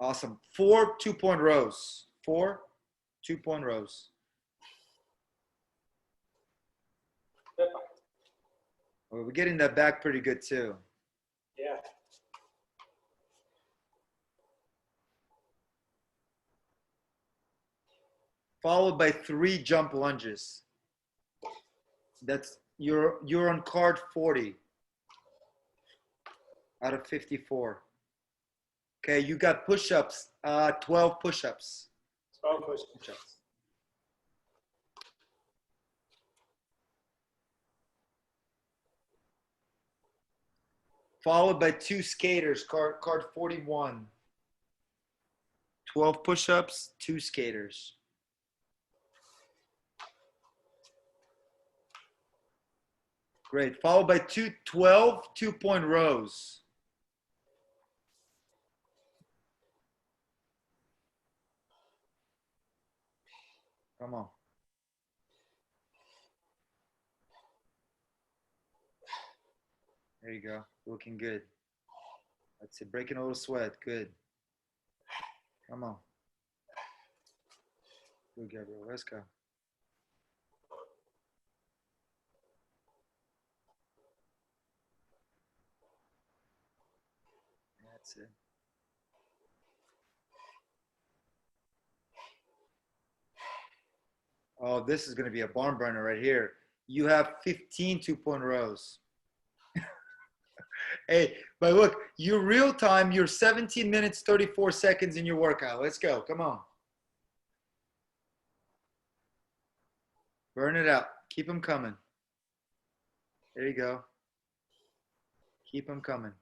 Speaker 1: Awesome. 4 2-point rows. 4 2-point rows. Well, we're getting that back pretty good too.
Speaker 2: Yeah.
Speaker 1: Followed by 3 jump lunges. That's you're on card 40 out of 54. Okay, you got push-ups, 12 push-ups.
Speaker 2: 12 push-ups.
Speaker 1: Followed by 2 skaters, card 41. 12 push-ups, 2 skaters. Great. Followed by 12 2-point rows. Come on. There you go. Looking good. That's it. Breaking a little sweat. Good. Come on. Good, Gabriel. Let's go. That's it. Oh, this is going to be a barn burner right here. You have 15 2-point rows. Hey, but look, you're real time. You're 17 minutes, 34 seconds in your workout. Let's go. Come on. Burn it out. Keep them coming. There you go. Keep them coming.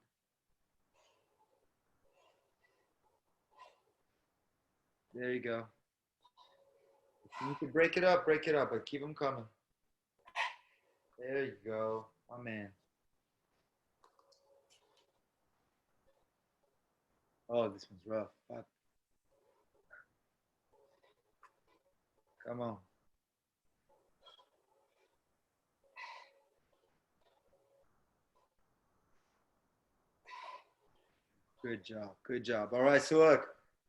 Speaker 1: There you go. If you need to break it up, but keep them coming. There you go. My man. Oh, this one's rough. Fuck. Come on. Good job. Good job. All right. So look,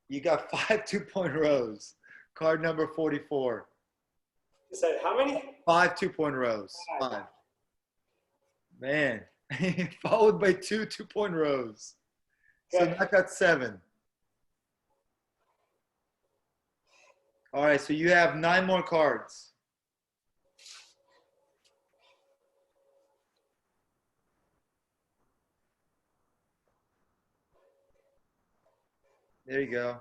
Speaker 1: you got 5 2-point rows. Card number 44.
Speaker 2: You said how many?
Speaker 1: 5 2-point rows. 5. Man. Followed by 2 2-point rows. So
Speaker 2: Okay.
Speaker 1: I got 7. All right. So you have 9 more cards. There you go.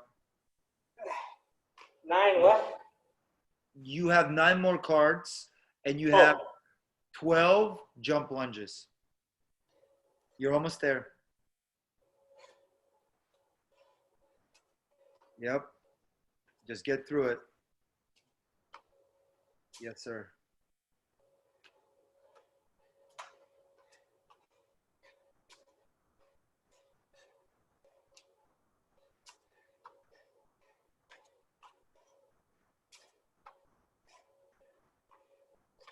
Speaker 2: 9 what?
Speaker 1: You have 9 more cards, and you have
Speaker 2: Oh,
Speaker 1: 12 jump lunges. You're almost there. Yep. Just get through it. Yes, sir.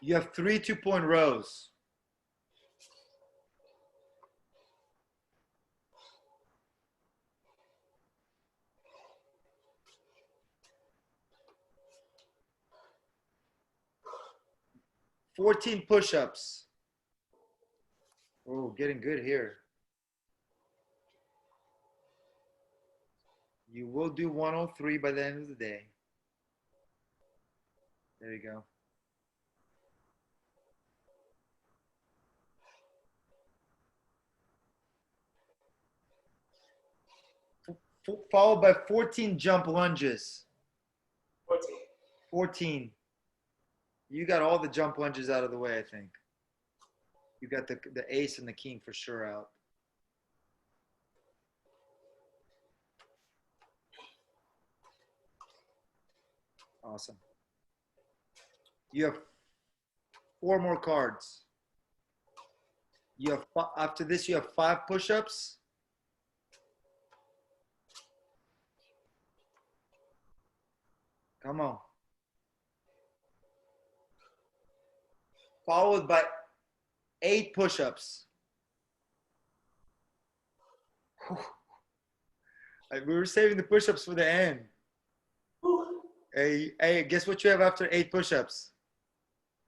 Speaker 1: You have 3 2-point rows. $14 push-ups. Oh, getting good here. You will do 103 by the end of the day. There you go. Followed by 14 jump lunges.
Speaker 2: 14.
Speaker 1: 14. You got all the jump lunges out of the way, I think. You got the ace and the king for sure out. Awesome. You have 4 more cards. You have after this, you have 5 push-ups. Come on. Followed by 8 push-ups. We were saving the push-ups for the end. Hey, guess what you have after 8 push-ups?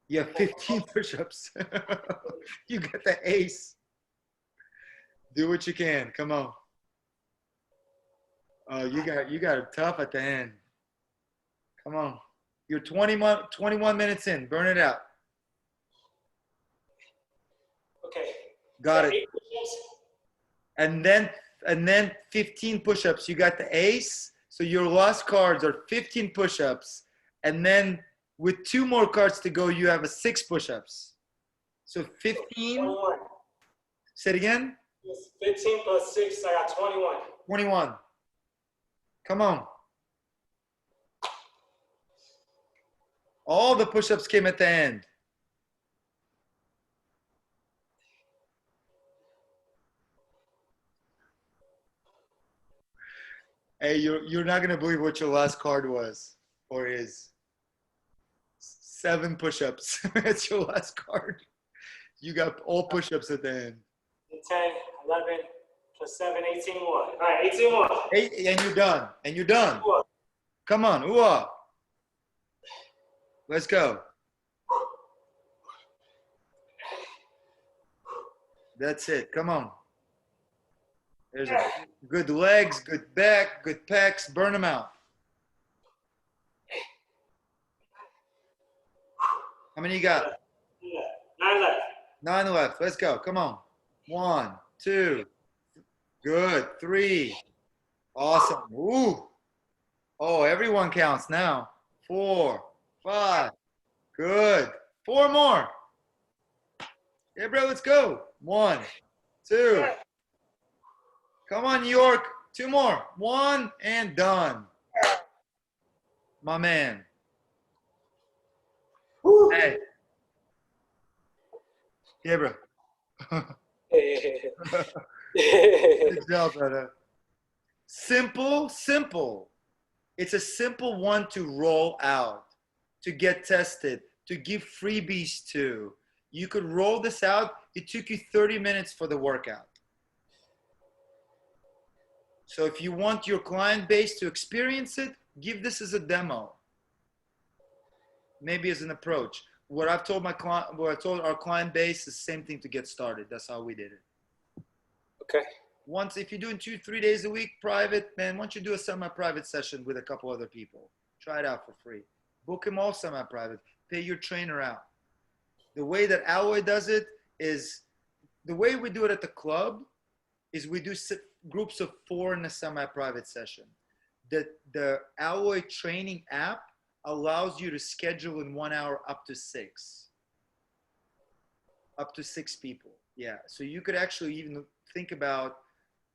Speaker 1: You have 15 push-ups. You got the ace. Do what you can. Come on. Oh, you got it tough at the end. Come on. You're 21 minutes in. Burn it out.
Speaker 2: Okay.
Speaker 1: Got it.
Speaker 2: 8 push-ups?
Speaker 1: And then 15 push-ups. You got the ace. So your last cards are 15 push-ups. And then with 2 more cards to go, you have a 6 push-ups. So 15.
Speaker 2: 21.
Speaker 1: Say it again.
Speaker 2: Yes, 15 plus 6, I got 21.
Speaker 1: 21. Come on. All the push-ups came at the end. Hey, you're not gonna believe what your last card was or is. 7 push-ups. That's your last card. You got all push-ups at the end.
Speaker 2: 10, 11, plus 7, 18 more. All right, 18 more.
Speaker 1: 8, and you're done. And you're done.
Speaker 2: 18 more.
Speaker 1: Come on, ooh. Let's go. That's it. Come on. There's a good legs, good back, good pecs. Burn them out. How many you got?
Speaker 2: 9 left.
Speaker 1: 9 left. Let's go. Come on. 1, 2. Good. 3. Awesome. Ooh. Oh, everyone counts now. 4, 5. Good. 4 more. Yeah, bro, let's go. 1, 2. Come on, New York. 2 more. 1 and done. My man.
Speaker 2: Woo.
Speaker 1: Hey. Yeah, bro. Good job, brother. Simple, simple. It's a simple one to roll out, to get tested, to give freebies to. You could roll this out. It took you 30 minutes for the workout. So if you want your client base to experience it, give this as a demo, maybe as an approach. What I've told my client, what I told our client base is the same thing to get started. That's how we did it.
Speaker 2: Okay.
Speaker 1: Once, if you're doing 2-3 days a week private, man, why don't you do a semi-private session with a couple other people? Try it out for free. Book them all semi-private. Pay your trainer out. The way that Alloy does it is, the way we do it at the club is we do groups of 4 in a semi-private session. The Alloy training app allows you to schedule in 1 hour up to 6 people. Yeah, so you could actually even think about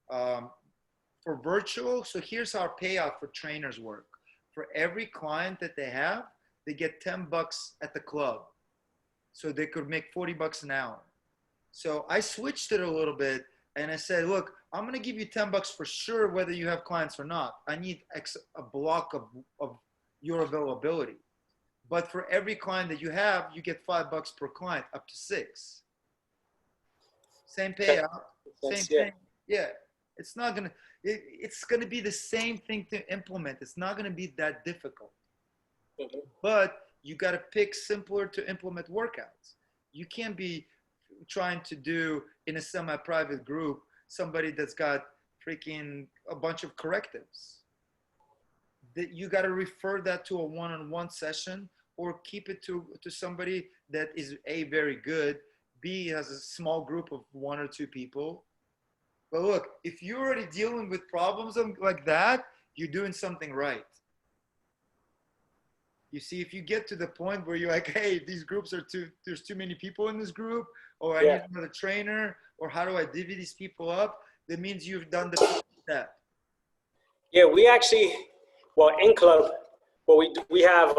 Speaker 1: for virtual. So here's how our payout for trainers work. For every client that they have, they get $10 at the club, so they could make $40 an hour. So I switched it a little bit and I said, look, I'm going to give you $10 for sure, whether you have clients or not. I need a block of your availability. But for every client that you have, you get $5 per client, up to 6. Same payout, same thing. Yeah, it's not gonna. It's gonna be the same thing to implement. It's not gonna be that difficult.
Speaker 2: Mm-hmm.
Speaker 1: But you got to pick simpler to implement workouts. You can't be trying to do in a semi-private group somebody that's got freaking a bunch of correctives. That you got to refer that to a one-on-one session, or keep it to somebody that is A, very good, B, has a small group of 1 or 2 people. But look, if you're already dealing with problems like that, you're doing something right. You see, if you get to the point where you're like, hey, these groups are there's too many people in this group, or I need another trainer, or how do I divvy these people up? That means you've done the first step.
Speaker 2: Yeah, we actually, well, in club, well, we have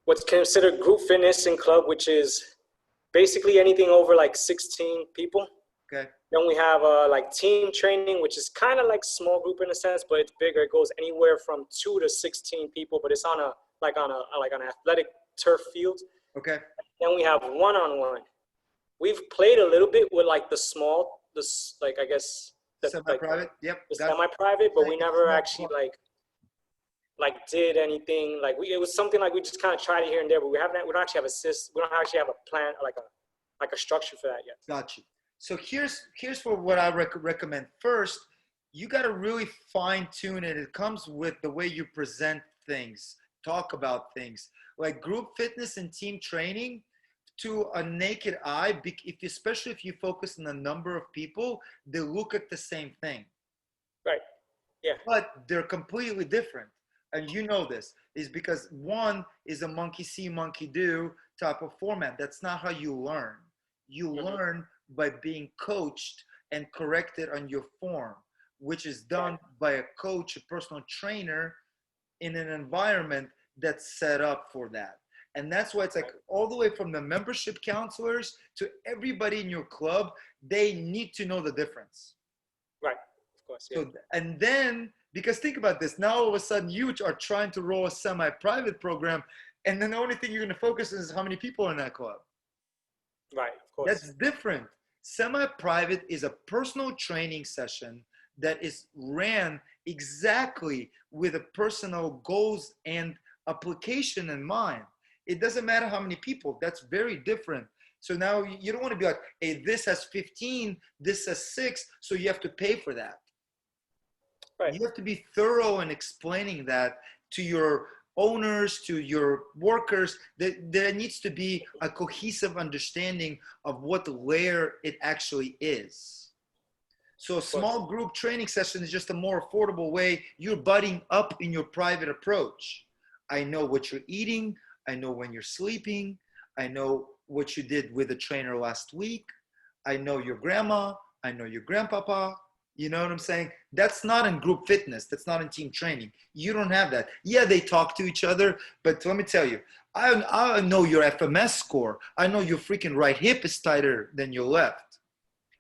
Speaker 2: what's considered group fitness in club, which is basically anything over like 16 people.
Speaker 1: Okay.
Speaker 2: Then we have like team training, which is kind of like small group in a sense, but it's bigger. It goes anywhere from 2 to 16 people, but it's on an athletic turf field.
Speaker 1: Okay.
Speaker 2: Then we have one-on-one. We've played a little bit with like like I guess
Speaker 1: semi-private. Yep.
Speaker 2: The semi-private, but we never actually like did anything. Like it was something like we just kind of tried it here and there, but we don't actually have we don't actually have a plan, like a structure for that yet.
Speaker 1: Got you. So here's for what I recommend. First, you got to really fine tune it. It comes with the way you present things, talk about things. Like group fitness and team training, to a naked eye, especially if you focus on the number of people, they look at the same thing.
Speaker 2: Right. Yeah.
Speaker 1: But they're completely different. And you know this is because one is a monkey see, monkey do type of format. That's not how you learn. You learn by being coached and corrected on your form, which is done by a coach, a personal trainer, in an environment that's set up for that. And that's why it's like all the way from the membership counselors to everybody in your club, they need to know the difference.
Speaker 2: Right, of course. Yeah.
Speaker 1: So, and then, because think about this, now all of a sudden you are trying to roll a semi-private program, and then the only thing you're going to focus on is how many people are in that club.
Speaker 2: Right, of course.
Speaker 1: That's different. Semi-private is a personal training session that is ran exactly with a personal goals and application in mind. It doesn't matter how many people. That's very different. So now you don't want to be like, hey, this has 15, this has 6, so you have to pay for that. Right. You have to be thorough in explaining that to your owners, to your workers, that there needs to be a cohesive understanding of what layer it actually is. So a small group training session is just a more affordable way. You're budding up in your private approach. I know what you're eating. I know when you're sleeping. I know what you did with the trainer last week. I know your grandma. I know your grandpapa. You know what I'm saying? That's not in group fitness. That's not in team training. You don't have that. Yeah, they talk to each other, but let me tell you, I know your FMS score. I know your freaking right hip is tighter than your left.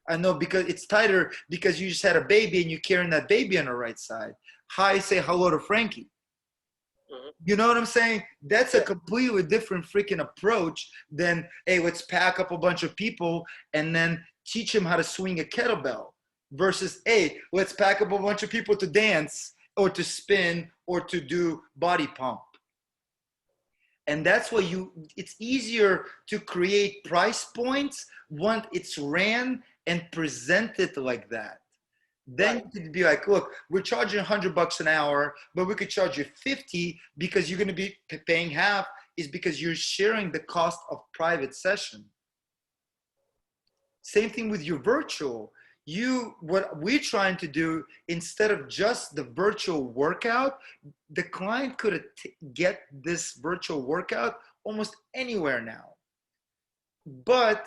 Speaker 1: I know because it's tighter because you just had a baby and you're carrying that baby on the right side. Hi, say hello to Frankie.
Speaker 2: Hmm.
Speaker 1: You know what I'm saying? That's a
Speaker 2: Yeah.
Speaker 1: completely different freaking approach than, hey, let's pack up a bunch of people and then teach them how to swing a kettlebell versus, hey, let's pack up a bunch of people to dance or to spin or to do body pump. And that's why it's easier to create price points once it's ran and presented like that. Then
Speaker 2: Right.
Speaker 1: you could be like, look, we're charging $100 an hour, but we could charge you 50 because you're going to be paying half is because you're sharing the cost of private session. Same thing with your virtual. What we're trying to do, instead of just the virtual workout, the client could get this virtual workout almost anywhere now. But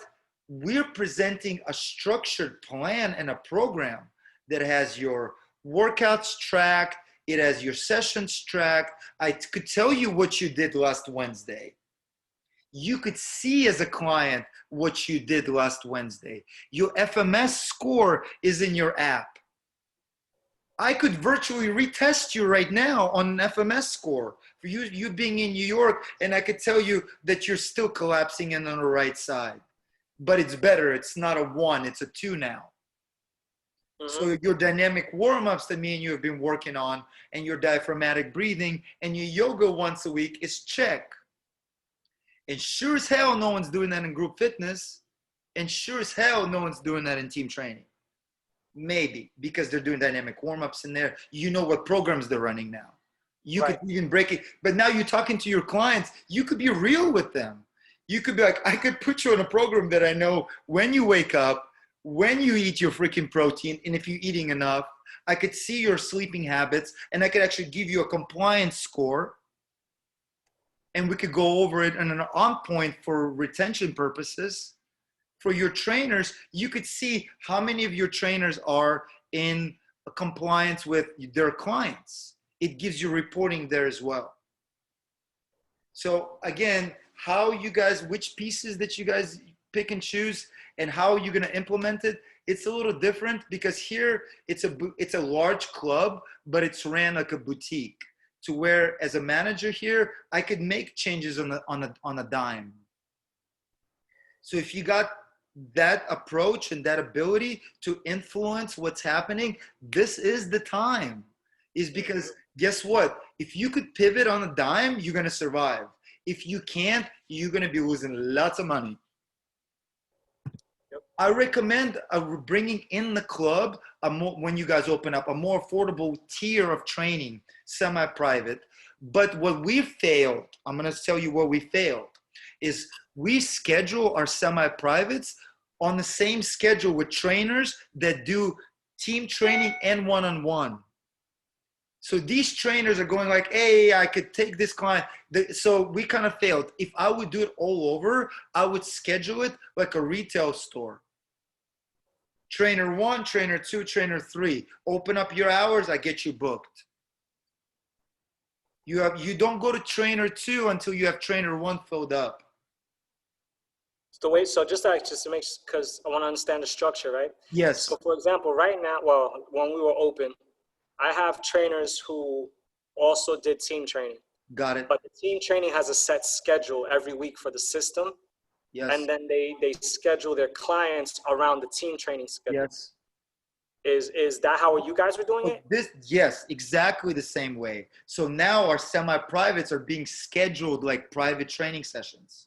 Speaker 1: we're presenting a structured plan and a program that has your workouts tracked, it has your sessions tracked. I could tell you what you did last Wednesday. You could see as a client what you did last Wednesday. Your FMS score is in your app. I could virtually retest you right now on an FMS score for you being in New York, and I could tell you that you're still collapsing in on the right side. But it's better. It's not a 1, it's a 2 now.
Speaker 2: Hmm.
Speaker 1: So your dynamic warm-ups that me and you have been working on, and your diaphragmatic breathing, and your yoga once a week is check. And sure as hell, no one's doing that in group fitness. And sure as hell, no one's doing that in team training. Maybe because they're doing dynamic warm-ups in there. You know what programs they're running now. You
Speaker 2: Right.
Speaker 1: could even break it. But now you're talking to your clients. You could be real with them. You could be like, I could put you on a program that I know when you wake up, when you eat your freaking protein, and if you're eating enough, I could see your sleeping habits, and I could actually give you a compliance score, and we could go over it on an on point for retention purposes. For your trainers, you could see how many of your trainers are in compliance with their clients. It gives you reporting there as well. So again, how you guys, which pieces that you guys pick and choose and how you're going to implement it, it's a little different because here it's a large club, but it's ran like a boutique, to where as a manager here, I could make changes on a dime. So if you got that approach and that ability to influence what's happening, this is the time. Is because guess what? If you could pivot on a dime, you're going to survive. If you can't, you're going to be losing lots of money.
Speaker 2: Yep.
Speaker 1: I recommend bringing in the club when you guys open up a more affordable tier of training, semi-private. But what we failed, I'm going to tell you what we failed, is we schedule our semi-privates on the same schedule with trainers that do team training and one-on-one. So these trainers are going like, hey, I could take this client. So we kind of failed. If I would do it all over, I would schedule it like a retail store. Trainer 1, trainer 2, trainer 3. Open up your hours, I get you booked. You don't go to trainer 2 until you have trainer 1 filled up.
Speaker 2: So just to make, because I want to understand the structure, right?
Speaker 1: Yes.
Speaker 2: So for example, right now, well, when we were open, I have trainers who also did team training,
Speaker 1: Got it.
Speaker 2: but the team training has a set schedule every week for the system.
Speaker 1: Yes.
Speaker 2: And then they schedule their clients around the team training schedule.
Speaker 1: Yes.
Speaker 2: Is that how you guys were doing it?
Speaker 1: Yes, exactly the same way. So now our semi-privates are being scheduled like private training sessions.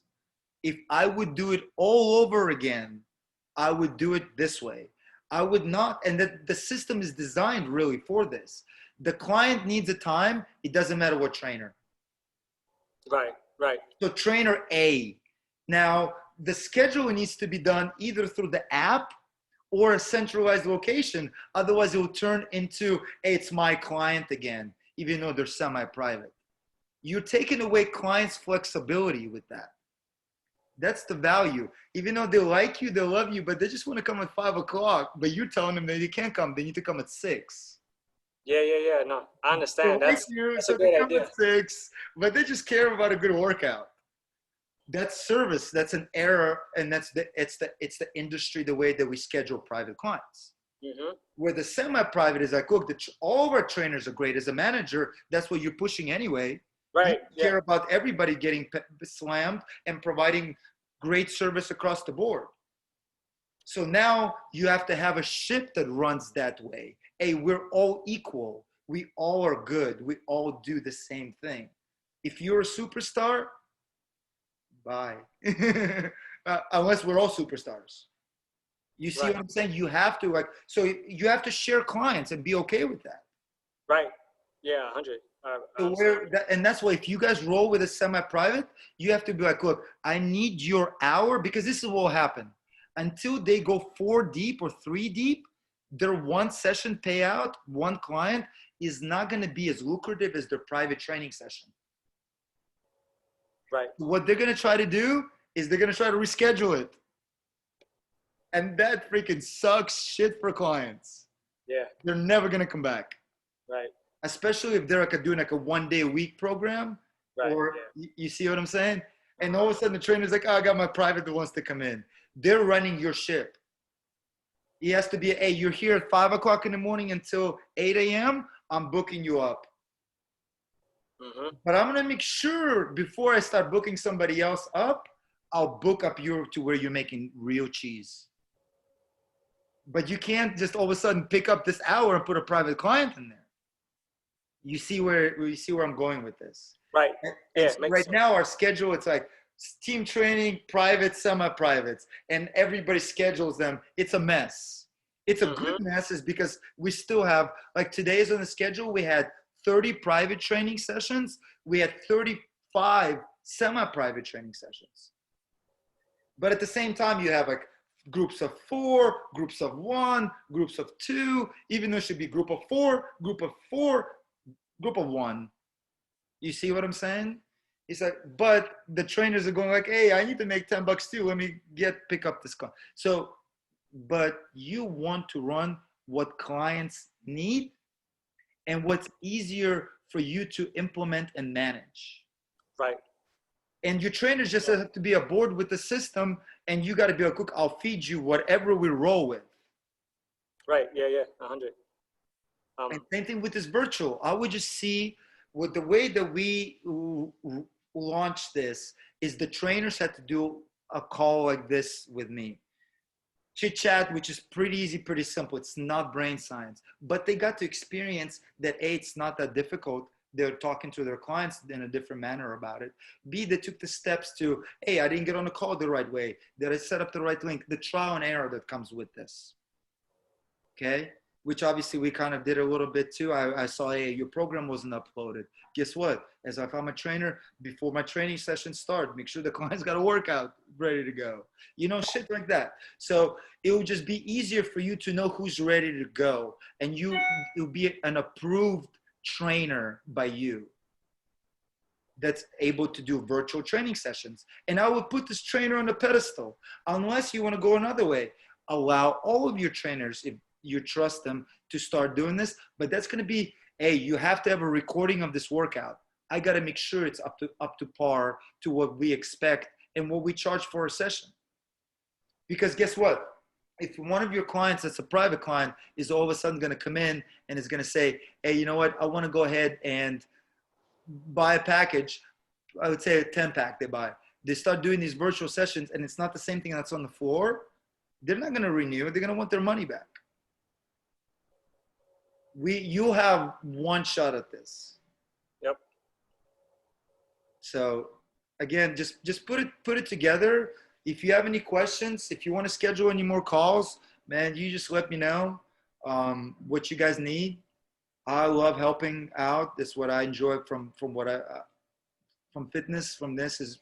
Speaker 1: If I would do it all over again, I would do it this way. I would not, and the system is designed really for this. The client needs a time, it doesn't matter what trainer.
Speaker 2: Right, right.
Speaker 1: So trainer A. Now, the schedule needs to be done either through the app or a centralized location. Otherwise, it will turn into, hey, it's my client again, even though they're semi-private. You're taking away clients' flexibility with that. That's the value. Even though they like you, they love you, but they just want to come at 5 o'clock. But you're telling them that they can't come. They need to come at 6.
Speaker 2: Yeah, yeah, yeah. No, I
Speaker 1: They
Speaker 2: understand.
Speaker 1: like you,
Speaker 2: That's a
Speaker 1: so they
Speaker 2: great
Speaker 1: come
Speaker 2: idea.
Speaker 1: at 6. But they just care about a good workout. That's service. That's an error, and it's the industry, the way that we schedule private clients.
Speaker 2: Mm-hmm.
Speaker 1: Where the semi-private is like, look, all of our trainers are great. As a manager, that's what you're pushing anyway. You
Speaker 2: Right. Yeah.
Speaker 1: care about everybody getting slammed and providing great service across the board. So now you have to have a ship that runs that way. Hey, we're all equal. We all are good. We all do the same thing. If you're a superstar, bye. Unless we're all superstars. You see
Speaker 2: Right.
Speaker 1: what I'm saying? You have to so you have to share clients and be okay with that.
Speaker 2: Right. Yeah, 100.
Speaker 1: So and that's why if you guys roll with a semi-private, you have to be like, look, I need your hour, because this is what will happen. Until they go 4 deep or 3 deep, their one session payout, one client, is not going to be as lucrative as their private training session.
Speaker 2: Right.
Speaker 1: What they're going to try to do is they're going to try to reschedule it. And that freaking sucks shit for clients.
Speaker 2: Yeah.
Speaker 1: They're never going to come back.
Speaker 2: Right.
Speaker 1: Especially if they're doing a 1 day a week program,
Speaker 2: right.
Speaker 1: or
Speaker 2: Yeah.
Speaker 1: you see what I'm saying? And all of a sudden the trainer's like, oh, I got my private that wants to come in. They're running your ship. He has to be, hey, you're here at 5 o'clock in the morning until 8 a.m. I'm booking you up.
Speaker 2: Mm-hmm.
Speaker 1: But I'm going to make sure before I start booking somebody else up, I'll book up you to where you're making real cheese. But you can't just all of a sudden pick up this hour and put a private client in there. You see where I'm going with this.
Speaker 2: Right.
Speaker 1: And so right now our schedule, it's like team training, private, semi-privates, and everybody schedules them. It's a mess. It's a good mess, is because we still have, like today's on the schedule, we had 30 private training sessions. We had 35 semi-private training sessions. But at the same time, you have groups of 4, groups of 1, groups of 2, even though it should be group of 4, group of 4, group of 1. You see what I'm saying? It's like, but the trainers are going like, hey, I need to make $10 too. Let me pick up this car. So, but you want to run what clients need and what's easier for you to implement and manage.
Speaker 2: Right.
Speaker 1: And your trainers just have to be aboard with the system, and you got to be like, look, I'll feed you whatever we roll with.
Speaker 2: Right. Yeah. Yeah. 100.
Speaker 1: And same thing with this virtual. I would just see with the way that we launched this is the trainers had to do a call like this with me. Chit chat, which is pretty easy, pretty simple. It's not brain science, but they got to experience that A, it's not that difficult. They're talking to their clients in a different manner about it. B, they took the steps to, hey, I didn't get on the call the right way. Did I set up the right link? The trial and error that comes with this. Okay. Which obviously we kind of did a little bit too. I saw, hey, your program wasn't uploaded. Guess what? As if I'm a trainer, before my training session start, make sure the client's got a workout ready to go. You know, shit like that. So it will just be easier for you to know who's ready to go. And you'll be an approved trainer by you that's able to do virtual training sessions. And I would put this trainer on a pedestal, unless you want to go another way. Allow all of your trainers, if you trust them, to start doing this. But that's going to be, hey, you have to have a recording of this workout. I got to make sure it's up to par to what we expect and what we charge for a session. Because guess what? If one of your clients that's a private client is all of a sudden going to come in and is going to say, hey, you know what? I want to go ahead and buy a package. I would say a 10-pack they buy. They start doing these virtual sessions and it's not the same thing that's on the floor. They're not going to renew. They're going to want their money back. You have one shot at this.
Speaker 2: Yep.
Speaker 1: So again, just put it together. If you have any questions, if you want to schedule any more calls, man, you just let me know what you guys need. I love helping out. That's what I enjoy from fitness. From this is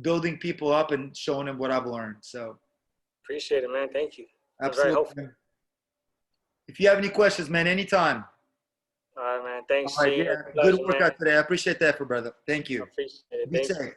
Speaker 1: building people up and showing them what I've learned. So
Speaker 2: appreciate it, man. Thank you.
Speaker 1: Absolutely.
Speaker 2: Very helpful.
Speaker 1: If you have any questions, man, anytime.
Speaker 2: All right, man. Thanks.
Speaker 1: All right, yeah. Good workout today. I appreciate the effort, brother. Thank you.
Speaker 2: I appreciate it.
Speaker 1: Be
Speaker 2: Thank
Speaker 1: safe.
Speaker 2: you.